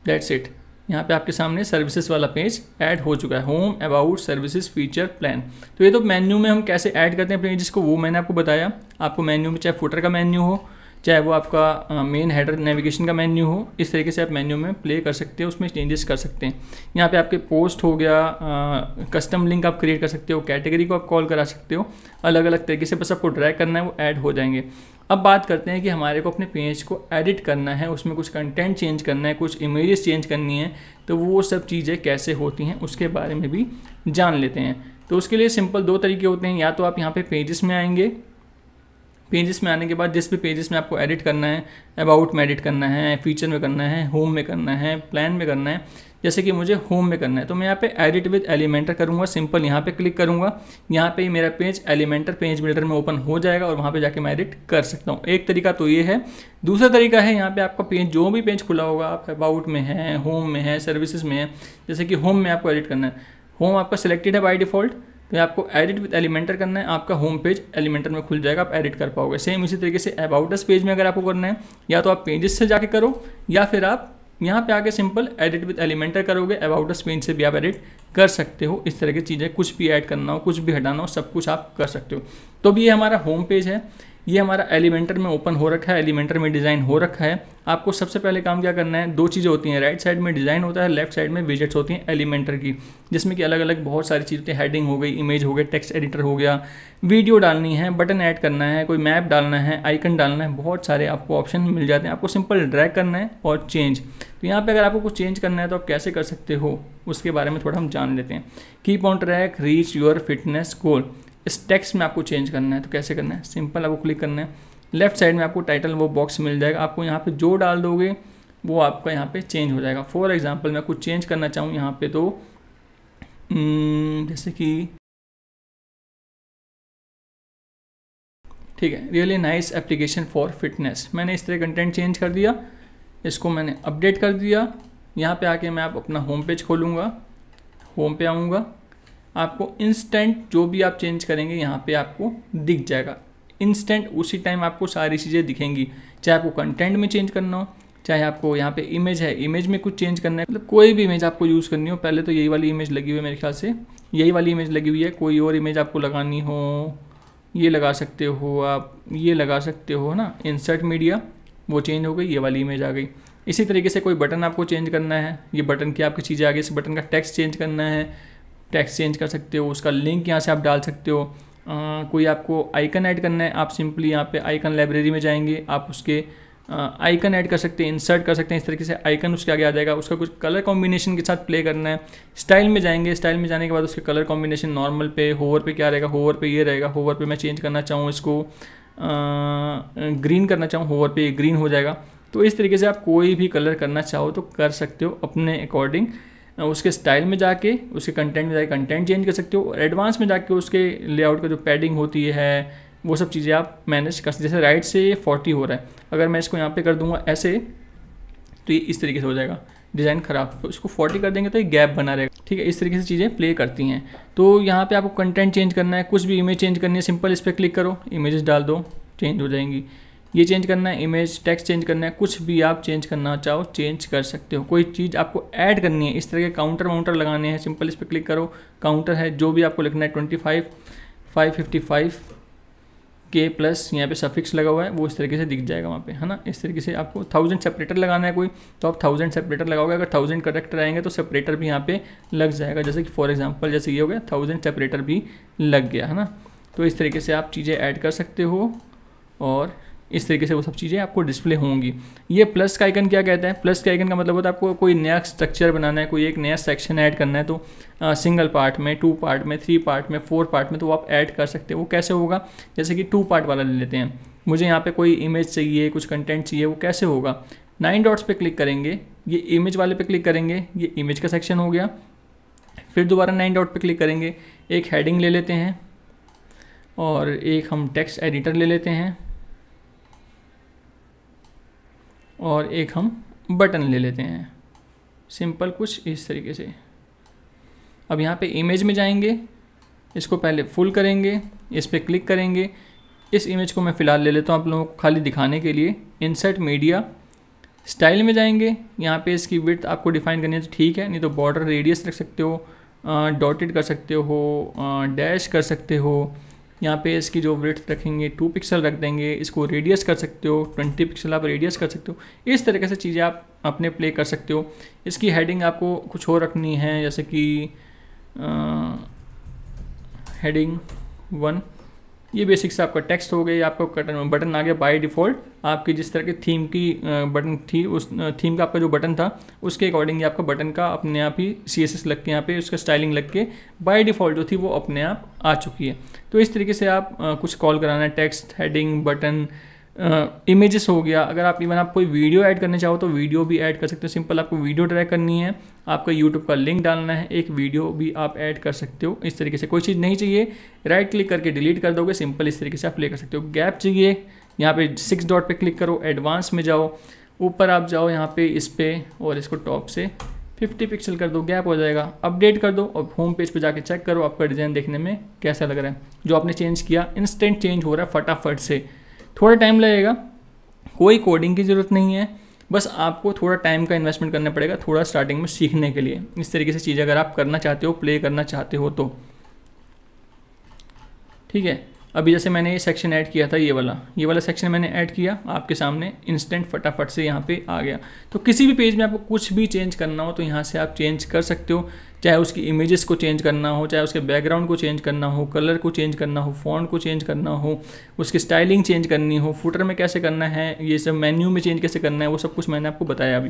दैट्स इट। यहाँ पे आपके सामने सर्विसेज वाला पेज ऐड हो चुका है, home, about, services, feature, plan. तो ये तो मेन्यू में हम कैसे ऐड करते हैं पेजेस को वो मैंने आपको बताया। आपको मेन्यू में चाहे फुटर का मेन्यू हो, चाहे वो आपका मेन हेडर नेविगेशन का मेन्यू हो, इस तरीके से आप मेन्यू में प्ले कर सकते हो, उसमें चेंजेस कर सकते हैं। यहाँ पे आपके पोस्ट हो गया, कस्टम लिंक आप क्रिएट कर सकते हो, कैटेगरी को आप कॉल करा सकते हो, अलग अलग तरीके से बस आपको ड्रैग करना है, वो ऐड हो जाएंगे। अब बात करते हैं कि हमारे को अपने पेज को एडिट करना है, उसमें कुछ कंटेंट चेंज करना है, कुछ इमेजेस चेंज करनी है, तो वो सब चीज़ें कैसे होती हैं उसके बारे में भी जान लेते हैं। तो उसके लिए सिंपल 2 तरीके होते हैं, या तो आप यहाँ पे पेजेस में आएंगे, पेजेस में आने के बाद जिस भी पेजेस में आपको एडिट करना है, अबाउट में एडिट करना है, फीचर में करना है, होम में करना है, प्लान में करना है, जैसे कि मुझे होम में करना है, तो मैं यहाँ पे एडिट विद एलिमेंटर करूँगा, सिंपल यहाँ पे क्लिक करूँगा। यहाँ पे मेरा पेज एलिमेंटर पेज बिल्डर में ओपन हो जाएगा और वहाँ पे जाके मैं एडिट कर सकता हूँ। एक तरीका तो ये है। दूसरा तरीका है, यहाँ पे आपका पेज जो भी पेज खुला होगा, आप अबाउट में है, होम में है, सर्विसेज में है, जैसे कि होम में आपको एडिट करना है, होम आपका सिलेक्टेड है बाई डिफॉल्ट, तो आपको एडिट विद एलिमेंटर करना है, आपका होम पेज एलिमेंटर में खुल जाएगा, आप एडिट कर पाओगे। सेम इसी तरीके से अबाउट अस पेज में अगर आपको करना है, या तो आप पेजेस से जाके करो, या फिर आप यहाँ पे आके सिंपल एडिट विद एलिमेंटर करोगे, अबाउट अस पेज से भी आप एडिट कर सकते हो। इस तरह की चीज़ें, कुछ भी ऐड करना हो, कुछ भी हटाना हो, सब कुछ आप कर सकते हो। तो भी ये हमारा होम पेज है, ये हमारा एलिमेंटर में ओपन हो रखा है, एलिमेंटर में डिज़ाइन हो रखा है। आपको सबसे पहले काम क्या करना है, 2 चीज़ें होती हैं, राइट साइड में डिज़ाइन होता है, लेफ्ट साइड में विजेट्स होती हैं एलिमेंटर की, जिसमें कि अलग अलग बहुत सारी चीज़ें होती हैं, हेडिंग हो गई, इमेज हो गए, टेक्स्ट एडिटर हो गया, वीडियो डालनी है, बटन ऐड करना है, कोई मैप डालना है, आइकन डालना है, बहुत सारे आपको ऑप्शन मिल जाते हैं। आपको सिंपल ड्रैग करना है और चेंज। तो यहाँ पे अगर आपको कुछ चेंज करना है तो आप कैसे कर सकते हो उसके बारे में थोड़ा हम जान लेते हैं। Keep on track, reach your fitness goal, इस टेक्स्ट में आपको चेंज करना है, तो कैसे करना है, सिंपल आपको क्लिक करना है, लेफ्ट साइड में आपको टाइटल वो बॉक्स मिल जाएगा, आपको यहाँ पे जो डाल दोगे वो आपका यहाँ पे चेंज हो जाएगा। फॉर एग्जांपल मैं कुछ चेंज करना चाहूँ यहाँ पे, तो जैसे कि ठीक है, really nice application for fitness, मैंने इस तरह कंटेंट चेंज कर दिया, इसको मैंने अपडेट कर दिया। यहाँ पे आके मैं आप अपना होम पेज खोलूँगा, होम पे आऊँगा, आपको इंस्टेंट जो भी आप चेंज करेंगे यहाँ पे आपको दिख जाएगा, इंस्टेंट उसी टाइम आपको सारी चीज़ें दिखेंगी। चाहे आपको कंटेंट में चेंज करना हो, चाहे आपको यहाँ पे इमेज है, इमेज में कुछ चेंज करना है, मतलब कोई भी इमेज आपको यूज़ करनी हो, पहले तो यही वाली इमेज लगी हुई है, मेरे ख्याल से यही वाली इमेज लगी हुई है, कोई और इमेज आपको लगानी हो ये लगा सकते हो, आप ये लगा सकते हो ना, इंसर्ट मीडिया, वो चेंज हो गई, ये वाली इमेज आ गई। इसी तरीके से कोई बटन आपको चेंज करना है, ये बटन की आपकी चीज़ें आ गई, इस बटन का टेक्स्ट चेंज करना है, टेक्स्ट चेंज कर सकते हो, उसका लिंक यहाँ से आप डाल सकते हो। कोई आपको आइकन ऐड करना है, आप सिंपली यहाँ पे आइकन लाइब्रेरी में जाएंगे, आप उसके आइकन ऐड कर सकते हैं, इंसर्ट कर सकते हैं, इस तरीके से आइकन उसके आगे आ जाएगा। उसका कुछ कलर कॉम्बिनेशन के साथ प्ले करना है, स्टाइल में जाएंगे, स्टाइल में जाने के बाद उसके कलर कॉम्बिनेशन नॉर्मल पे, होवर पे क्या रहेगा, होवर पे ये रहेगा, होवर पे मैं चेंज करना चाहूँ इसको ग्रीन करना चाहूँ, होवर पे ग्रीन हो जाएगा। तो इस तरीके से आप कोई भी कलर करना चाहो तो कर सकते हो अपने अकॉर्डिंग। उसके स्टाइल में जाके, उसके कंटेंट में जाके कंटेंट चेंज कर सकते हो, एडवांस में जाके उसके लेआउट का जो पैडिंग होती है वो सब चीज़ें आप मैनेज कर सकते। जैसे राइट से 40 हो रहा है, अगर मैं इसको यहाँ पे कर दूंगा ऐसे, तो ये इस तरीके से हो जाएगा। डिज़ाइन ख़राब, तो इसको 40 कर देंगे तो एक गैप बना रहेगा। ठीक है, इस तरीके से चीज़ें प्ले करती हैं। तो यहाँ पे आपको कंटेंट चेंज करना है, कुछ भी इमेज चेंज करनी है, सिंपल इस पर क्लिक करो, इमेजेस डाल दो, चेंज हो जाएंगी। ये चेंज करना है, इमेज टेक्स्ट चेंज करना है, कुछ भी आप चेंज करना चाहो चेंज कर सकते हो। कोई चीज़ आपको ऐड करनी है, इस तरह के काउंटर वाउंटर लगाने हैं, सिंपल इस पर क्लिक करो, काउंटर है, जो भी आपको लिखना है 25 555 के प्लस यहाँ पे सफिक्स लगा हुआ है, वो इस तरीके से दिख जाएगा वहाँ पे, है ना। इस तरीके से आपको 1000 सेपरेटर लगाना है कोई, तो आप 1000 सेपरेटर लगाओगे। अगर 1000 करेक्टर आएंगे तो सेपरेटर भी यहाँ पे लग जाएगा, जैसे कि फॉर एग्जांपल जैसे ये हो गया 1000 सेपरेटर भी लग गया, है ना। तो इस तरीके से आप चीज़ें ऐड कर सकते हो और इस तरीके से वो सब चीज़ें आपको डिस्प्ले होंगी। ये प्लस का आइकन क्या कहता है? प्लस के आइकन का मतलब होता है आपको कोई नया स्ट्रक्चर बनाना है, कोई एक नया सेक्शन ऐड करना है, तो सिंगल पार्ट में, 2 पार्ट में, 3 पार्ट में, 4 पार्ट में, तो वो आप ऐड कर सकते हो। वो कैसे होगा? जैसे कि 2 पार्ट वाला ले लेते हैं, मुझे यहाँ पे कोई इमेज चाहिए, कुछ कंटेंट चाहिए, वो कैसे होगा? 9 डॉट्स पे क्लिक करेंगे, ये इमेज वाले पे क्लिक करेंगे, ये इमेज का सेक्शन हो गया। फिर दोबारा 9 डॉट पे क्लिक करेंगे, एक हेडिंग ले लेते हैं और एक हम टेक्स्ट एडिटर ले लेते हैं और एक हम बटन ले लेते हैं, सिंपल कुछ इस तरीके से। अब यहाँ पे इमेज में जाएंगे, इसको पहले फुल करेंगे, इस पर क्लिक करेंगे। इस इमेज को मैं फ़िलहाल ले लेता हूँ आप लोगों को खाली दिखाने के लिए। इंसर्ट मीडिया, स्टाइल में जाएंगे, यहाँ पे इसकी विड्थ आपको डिफाइन करनी है तो ठीक है, नहीं तो बॉर्डर रेडियस रख सकते हो, डॉटेड कर सकते हो, डैश कर सकते हो। यहाँ पे इसकी जो विड्थ रखेंगे 2 पिक्सल रख देंगे, इसको रेडियस कर सकते हो 20 पिक्सल आप रेडियस कर सकते हो। इस तरीके से चीज़ें आप अपने प्ले कर सकते हो। इसकी हेडिंग आपको कुछ और रखनी है, जैसे कि हेडिंग 1, ये बेसिक से आपका टेक्स्ट हो गया, आपका बटन आ गया बाय डिफ़ॉल्ट। आपकी जिस तरह की थीम की बटन थी, उस थीम का आपका जो बटन था उसके अकॉर्डिंग आपका बटन का अपने आप ही CSS लग के यहाँ पे उसका स्टाइलिंग लग के बाय डिफ़ॉल्ट जो थी वो अपने आप आ चुकी है। तो इस तरीके से आप कुछ कॉल कराना है, टेक्स्ट, हेडिंग, बटन, इमेजेस हो गया। अगर आप इवन आप कोई वीडियो ऐड करना चाहो तो वीडियो भी ऐड कर सकते हो। सिंपल आपको वीडियो ड्रैग करनी है, आपका यूट्यूब का लिंक डालना है, एक वीडियो भी आप ऐड कर सकते हो। इस तरीके से कोई चीज़ नहीं चाहिए, राइट क्लिक करके डिलीट कर दोगे, सिंपल इस तरीके से आप प्ले कर सकते हो। गैप चाहिए, यहाँ पे 6 डॉट पे क्लिक करो, एडवांस में जाओ, ऊपर आप जाओ यहाँ पे इस पे और इसको टॉप से 50 पिक्सल कर दो, गैप हो जाएगा। अपडेट कर दो और होम पेज पे जाके चेक करो आपका डिज़ाइन देखने में कैसा लग रहा है। जो आपने चेंज किया इंस्टेंट चेंज हो रहा है फटाफट से। थोड़ा टाइम लगेगा, कोई कोडिंग की ज़रूरत नहीं है, बस आपको थोड़ा टाइम का इन्वेस्टमेंट करना पड़ेगा थोड़ा स्टार्टिंग में सीखने के लिए। इस तरीके से चीज़ें अगर आप करना चाहते हो, प्ले करना चाहते हो तो ठीक है। अभी जैसे मैंने ये सेक्शन ऐड किया था, ये वाला सेक्शन मैंने ऐड किया, आपके सामने इंस्टेंट फटाफट से यहाँ पे आ गया। तो किसी भी पेज में आपको कुछ भी चेंज करना हो तो यहाँ से आप चेंज कर सकते हो, चाहे उसकी इमेजेस को चेंज करना हो, चाहे उसके बैकग्राउंड को चेंज करना हो, कलर को चेंज करना हो, फॉन्ट को चेंज करना हो, उसकी स्टाइलिंग चेंज करनी हो, फुटर में कैसे करना है, ये सब मेन्यू में चेंज कैसे करना है, वो सब कुछ मैंने आपको बताया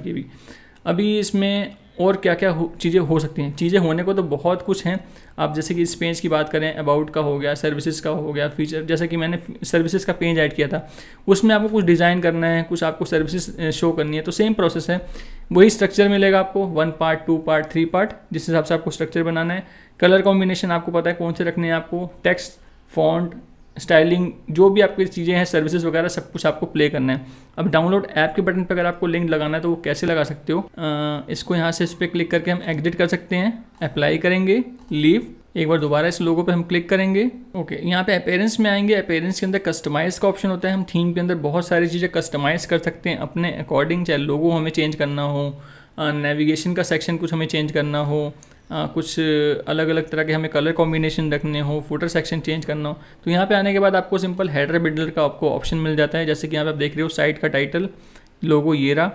अभी इसमें और क्या क्या चीज़ें हो सकती हैं। चीज़ें होने को तो बहुत कुछ हैं। आप जैसे कि इस पेज की बात करें, अबाउट का हो गया, सर्विसेज का हो गया, फीचर, जैसे कि मैंने सर्विसेज का पेज ऐड किया था, उसमें आपको कुछ डिज़ाइन करना है, कुछ आपको सर्विसेज शो करनी है, तो सेम प्रोसेस है, वही स्ट्रक्चर मिलेगा आपको, 1 पार्ट, 2 पार्ट, 3 पार्ट, जिस हिसाब से आपको स्ट्रक्चर बनाना है। कलर कॉम्बिनेशन आपको पता है कौन से रखने हैं आपको, टेक्स्ट, फॉन्ट, स्टाइलिंग, जो भी आपकी चीज़ें हैं, सर्विसेज वगैरह सब कुछ आपको प्ले करना है। अब डाउनलोड ऐप के बटन पर अगर आपको लिंक लगाना है तो वो कैसे लगा सकते हो, इसको यहाँ से इस पर क्लिक करके हम एग्जिट कर सकते हैं, अप्लाई करेंगे, लीव, एक बार दोबारा इस लोगो पे हम क्लिक करेंगे। ओके, यहाँ पे अपीयरेंस में आएंगे, अपीयरेंस के अंदर कस्टमाइज़ का ऑप्शन होता है। हम थीम के अंदर बहुत सारी चीज़ें कस्टमाइज़ कर सकते हैं अपने अकॉर्डिंग, चाहे लोगो हमें चेंज करना हो, नेविगेशन का सेक्शन कुछ हमें चेंज करना हो, कुछ अलग अलग तरह के हमें कलर कॉम्बिनेशन रखने हो, फुटर सेक्शन चेंज करना हो, तो यहाँ पे आने के बाद आपको सिंपल हेडर बिल्डर का आपको ऑप्शन मिल जाता है। जैसे कि यहाँ पे आप देख रहे हो, साइट का टाइटल, लोगो ये रहा,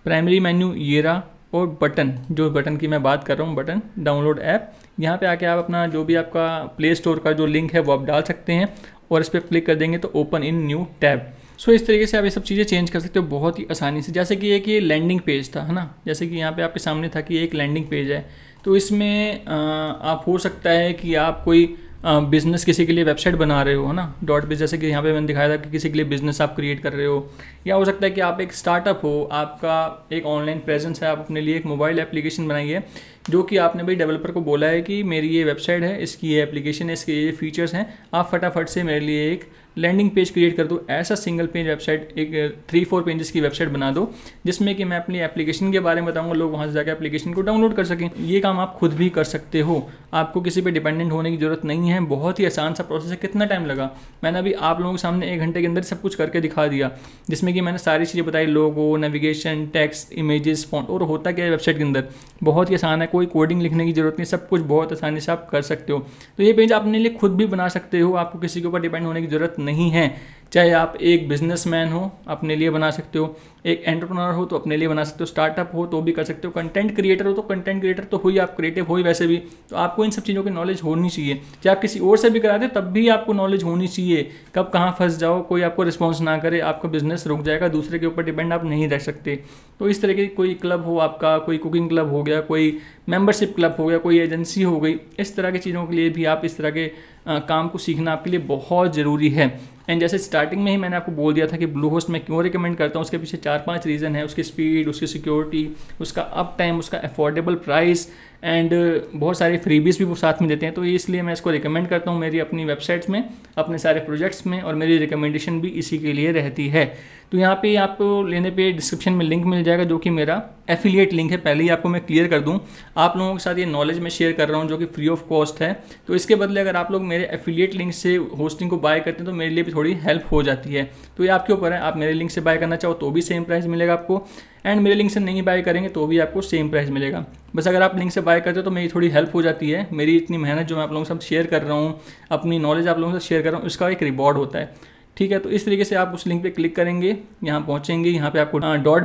प्राइमरी मेन्यू ये रहा, और बटन, जो बटन की मैं बात कर रहा हूँ, बटन, डाउनलोड ऐप, यहाँ पे आके आप अपना जो भी आपका प्ले स्टोर का जो लिंक है वो आप डाल सकते हैं और इस पर क्लिक कर देंगे तो ओपन इन न्यू टैब। सो इस तरीके से आप ये सब चीज़ें चेंज कर सकते हो बहुत ही आसानी से। जैसे कि एक ये लैंडिंग पेज था, है ना, जैसे कि यहाँ पे आपके सामने था कि एक लैंडिंग पेज है, तो इसमें आप हो सकता है कि आप कोई बिज़नेस किसी के लिए वेबसाइट बना रहे हो, है ना, .biz, जैसे कि यहाँ पे मैंने दिखाया था कि किसी के लिए बिज़नेस आप क्रिएट कर रहे हो, या हो सकता है कि आप एक स्टार्टअप हो, आपका एक ऑनलाइन प्रेजेंस है, आप अपने लिए एक मोबाइल एप्लीकेशन बनाइए जो कि आपने भाई डेवलपर को बोला है कि मेरी ये वेबसाइट है, इसकी ये एप्लीकेशन है, इसके ये फीचर्स हैं, आप फटाफट से मेरे लिए एक लैंडिंग पेज क्रिएट कर दो। ऐसा सिंगल पेज वेबसाइट, एक 3-4 पेजेस की वेबसाइट बना दो जिसमें कि मैं अपनी एप्लीकेशन के बारे में बताऊंगा, लोग वहाँ से जाकर एप्लीकेशन को डाउनलोड कर सकें। ये काम आप खुद भी कर सकते हो, आपको किसी पे डिपेंडेंट होने की जरूरत नहीं है। बहुत ही आसान सा प्रोसेस है। कितना टाइम लगा, मैंने अभी आप लोगों के सामने 1 घंटे के अंदर सब कुछ करके दिखा दिया, जिसमें कि मैंने सारी चीज़ें बताई, लोगो, नेविगेशन, टेक्स्ट, इमेजेस, फॉन्ट। और होता क्या है वेबसाइट के अंदर, बहुत ही आसान है, कोई कोडिंग लिखने की जरूरत नहीं, सब कुछ बहुत आसानी से आप कर सकते हो। तो ये पेज आप अपने लिए खुद भी बना सकते हो, आपको किसी के ऊपर डिपेंड होने की जरूरत नहीं है। चाहे आप एक बिजनेसमैन हो, अपने लिए बना सकते हो, एक एंटरप्रेन्योर हो तो अपने लिए बना सकते हो, स्टार्टअप हो तो भी कर सकते हो, कंटेंट क्रिएटर हो तो कंटेंट क्रिएटर तो हुई, आप क्रिएटिव हो ही वैसे भी, तो आपको इन सब चीज़ों की नॉलेज होनी चाहिए। चाहे आप किसी और से भी कराते हो तब भी आपको नॉलेज होनी चाहिए। कब कहाँ फंस जाओ, कोई आपको रिस्पॉन्स ना करे, आपका बिजनेस रुक जाएगा, दूसरे के ऊपर डिपेंड आप नहीं रह सकते। तो इस तरह के कोई क्लब हो आपका, कोई कुकिंग क्लब हो गया, कोई मेंबरशिप क्लब हो गया, कोई एजेंसी हो गई, इस तरह की चीज़ों के लिए भी आप इस तरह के काम को सीखना आपके लिए बहुत ज़रूरी है। एंड जैसे स्टार्टिंग में ही मैंने आपको बोल दिया था कि ब्लू होस्ट मैं क्यों रिकमेंड करता हूँ, उसके पीछे 4-5 रीज़न है। उसकी स्पीड, उसकी सिक्योरिटी, उसका अप टाइम, उसका अफोर्डेबल प्राइस एंड बहुत सारे फ्रीबीज भी वो साथ में देते हैं। तो इसलिए मैं इसको रिकमेंड करता हूँ मेरी अपनी वेबसाइट्स में, अपने सारे प्रोजेक्ट्स में, और मेरी रिकमेंडेशन भी इसी के लिए रहती है। तो यहाँ पे आपको लेने पे डिस्क्रिप्शन में लिंक मिल जाएगा जो कि मेरा एफिलिएट लिंक है। पहले ही आपको मैं क्लियर कर दूँ, आप लोगों के साथ ये नॉलेज मैं शेयर कर रहा हूँ जो कि फ्री ऑफ कॉस्ट है। तो इसके बदले अगर आप लोग मेरे एफिलिएट लिंक से होस्टिंग को बाय करते हैं तो मेरे लिए भी थोड़ी हेल्प हो जाती है। तो ये आपके ऊपर है, आप मेरे लिंक से बाय करना चाहो तो भी सेम प्राइस मिलेगा आपको, एंड मेरे लिंक से नहीं बाय करेंगे तो भी आपको सेम प्राइस मिलेगा। बस अगर आप लिंक से बाय करते हो तो मेरी थोड़ी हेल्प हो जाती है। मेरी इतनी मेहनत जो मैं आप लोगों के साथ शेयर कर रहा हूँ, अपनी नॉलेज आप लोगों के साथ शेयर कर रहा हूँ, इसका एक रिवॉर्ड होता है। ठीक है, तो इस तरीके से आप उस लिंक पे क्लिक करेंगे, यहाँ पहुँचेंगे, यहाँ पे आपको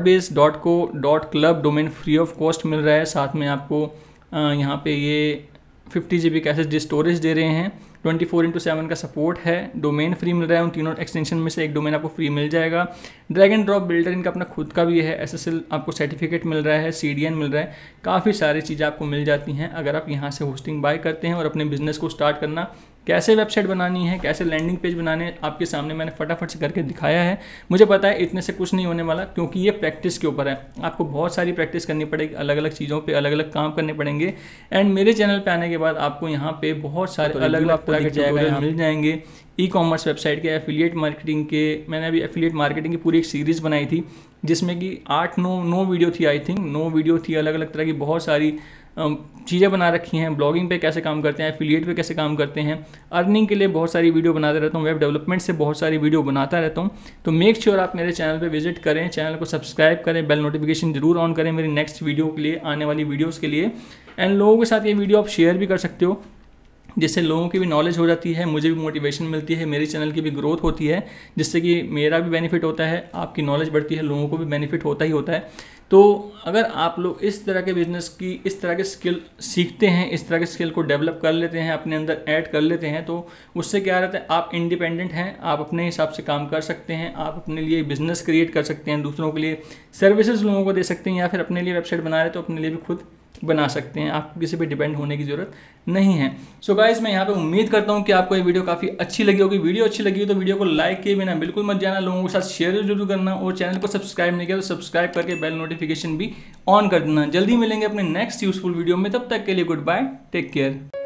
.base.co.club domain free of cost मिल रहा है। साथ में आपको यहाँ पे ये 50 GB का एसएसडी स्टोरेज दे रहे हैं, 24/7 का सपोर्ट है, डोमेन फ्री मिल रहा है। उन तीनों एक्सटेंशन में से एक डोमेन आपको फ्री मिल जाएगा। ड्रैग एंड ड्रॉप बिल्डर इनका अपना खुद का भी है, SSL आपको सर्टिफिकेट मिल रहा है, CDN मिल रहा है, काफ़ी सारी चीज़ें आपको मिल जाती हैं अगर आप यहाँ से होस्टिंग बाय करते हैं। और अपने बिजनेस को स्टार्ट करना, कैसे वेबसाइट बनानी है, कैसे लैंडिंग पेज बनाने, आपके सामने मैंने फटाफट से करके दिखाया है। मुझे पता है इतने से कुछ नहीं होने वाला, क्योंकि ये प्रैक्टिस के ऊपर है। आपको बहुत सारी प्रैक्टिस करनी पड़ेगी, अलग अलग चीज़ों पे अलग अलग काम करने पड़ेंगे। एंड मेरे चैनल पे आने के बाद आपको यहाँ पे बहुत सारे अलग अलग तरह के ट्यूटोरियल मिल जाएंगे। ई-कॉमर्स वेबसाइट के, एफिलिएट मार्केटिंग के, मैंने अभी एफिलिएट मार्केटिंग की पूरी एक सीरीज़ बनाई थी जिसमें कि 8-9 वीडियो थी, आई थिंक 9 वीडियो थी। अलग अलग तरह की बहुत सारी चीज़ें बना रखी हैं। ब्लॉगिंग पे कैसे काम करते हैं, एफिलिएट पे कैसे काम करते हैं, अर्निंग के लिए बहुत सारी वीडियो बनाते रहता हूँ, वेब डेवलपमेंट से बहुत सारी वीडियो बनाता रहता हूँ। तो मेक श्योर आप मेरे चैनल पे विजिट करें, चैनल को सब्सक्राइब करें, बेल नोटिफिकेशन जरूर ऑन करें मेरी नेक्स्ट वीडियो के लिए, आने वाली वीडियोज़ के लिए। एंड लोगों के साथ ये वीडियो आप शेयर भी कर सकते हो, जिससे लोगों की भी नॉलेज हो जाती है, मुझे भी मोटिवेशन मिलती है, मेरे चैनल की भी ग्रोथ होती है, जिससे कि मेरा भी बेनिफिट होता है, आपकी नॉलेज बढ़ती है, लोगों को भी बेनिफिट होता ही होता है। तो अगर आप लोग इस तरह के बिजनेस की, इस तरह के स्किल सीखते हैं, इस तरह के स्किल को डेवलप कर लेते हैं, अपने अंदर ऐड कर लेते हैं, तो उससे क्या रहता है, आप इंडिपेंडेंट हैं, आप अपने हिसाब से काम कर सकते हैं, आप अपने लिए बिजनेस क्रिएट कर सकते हैं, दूसरों के लिए सर्विसेज लोगों को दे सकते हैं, या फिर अपने लिए वेबसाइट बना रहे तो अपने लिए भी खुद बना सकते हैं। आपको किसी पे डिपेंड होने की ज़रूरत नहीं है। सो गाइस, मैं यहाँ पे उम्मीद करता हूँ कि आपको ये वीडियो काफ़ी अच्छी लगी होगी। वीडियो अच्छी लगी हो तो वीडियो को लाइक किए बिना बिल्कुल मत जाना, लोगों के साथ शेयर जरूर करना, और चैनल को सब्सक्राइब नहीं किया तो सब्सक्राइब करके बेल नोटिफिकेशन भी ऑन कर देना। जल्दी मिलेंगे अपने नेक्स्ट यूजफुल वीडियो में, तब तक के लिए गुड बाय, टेक केयर।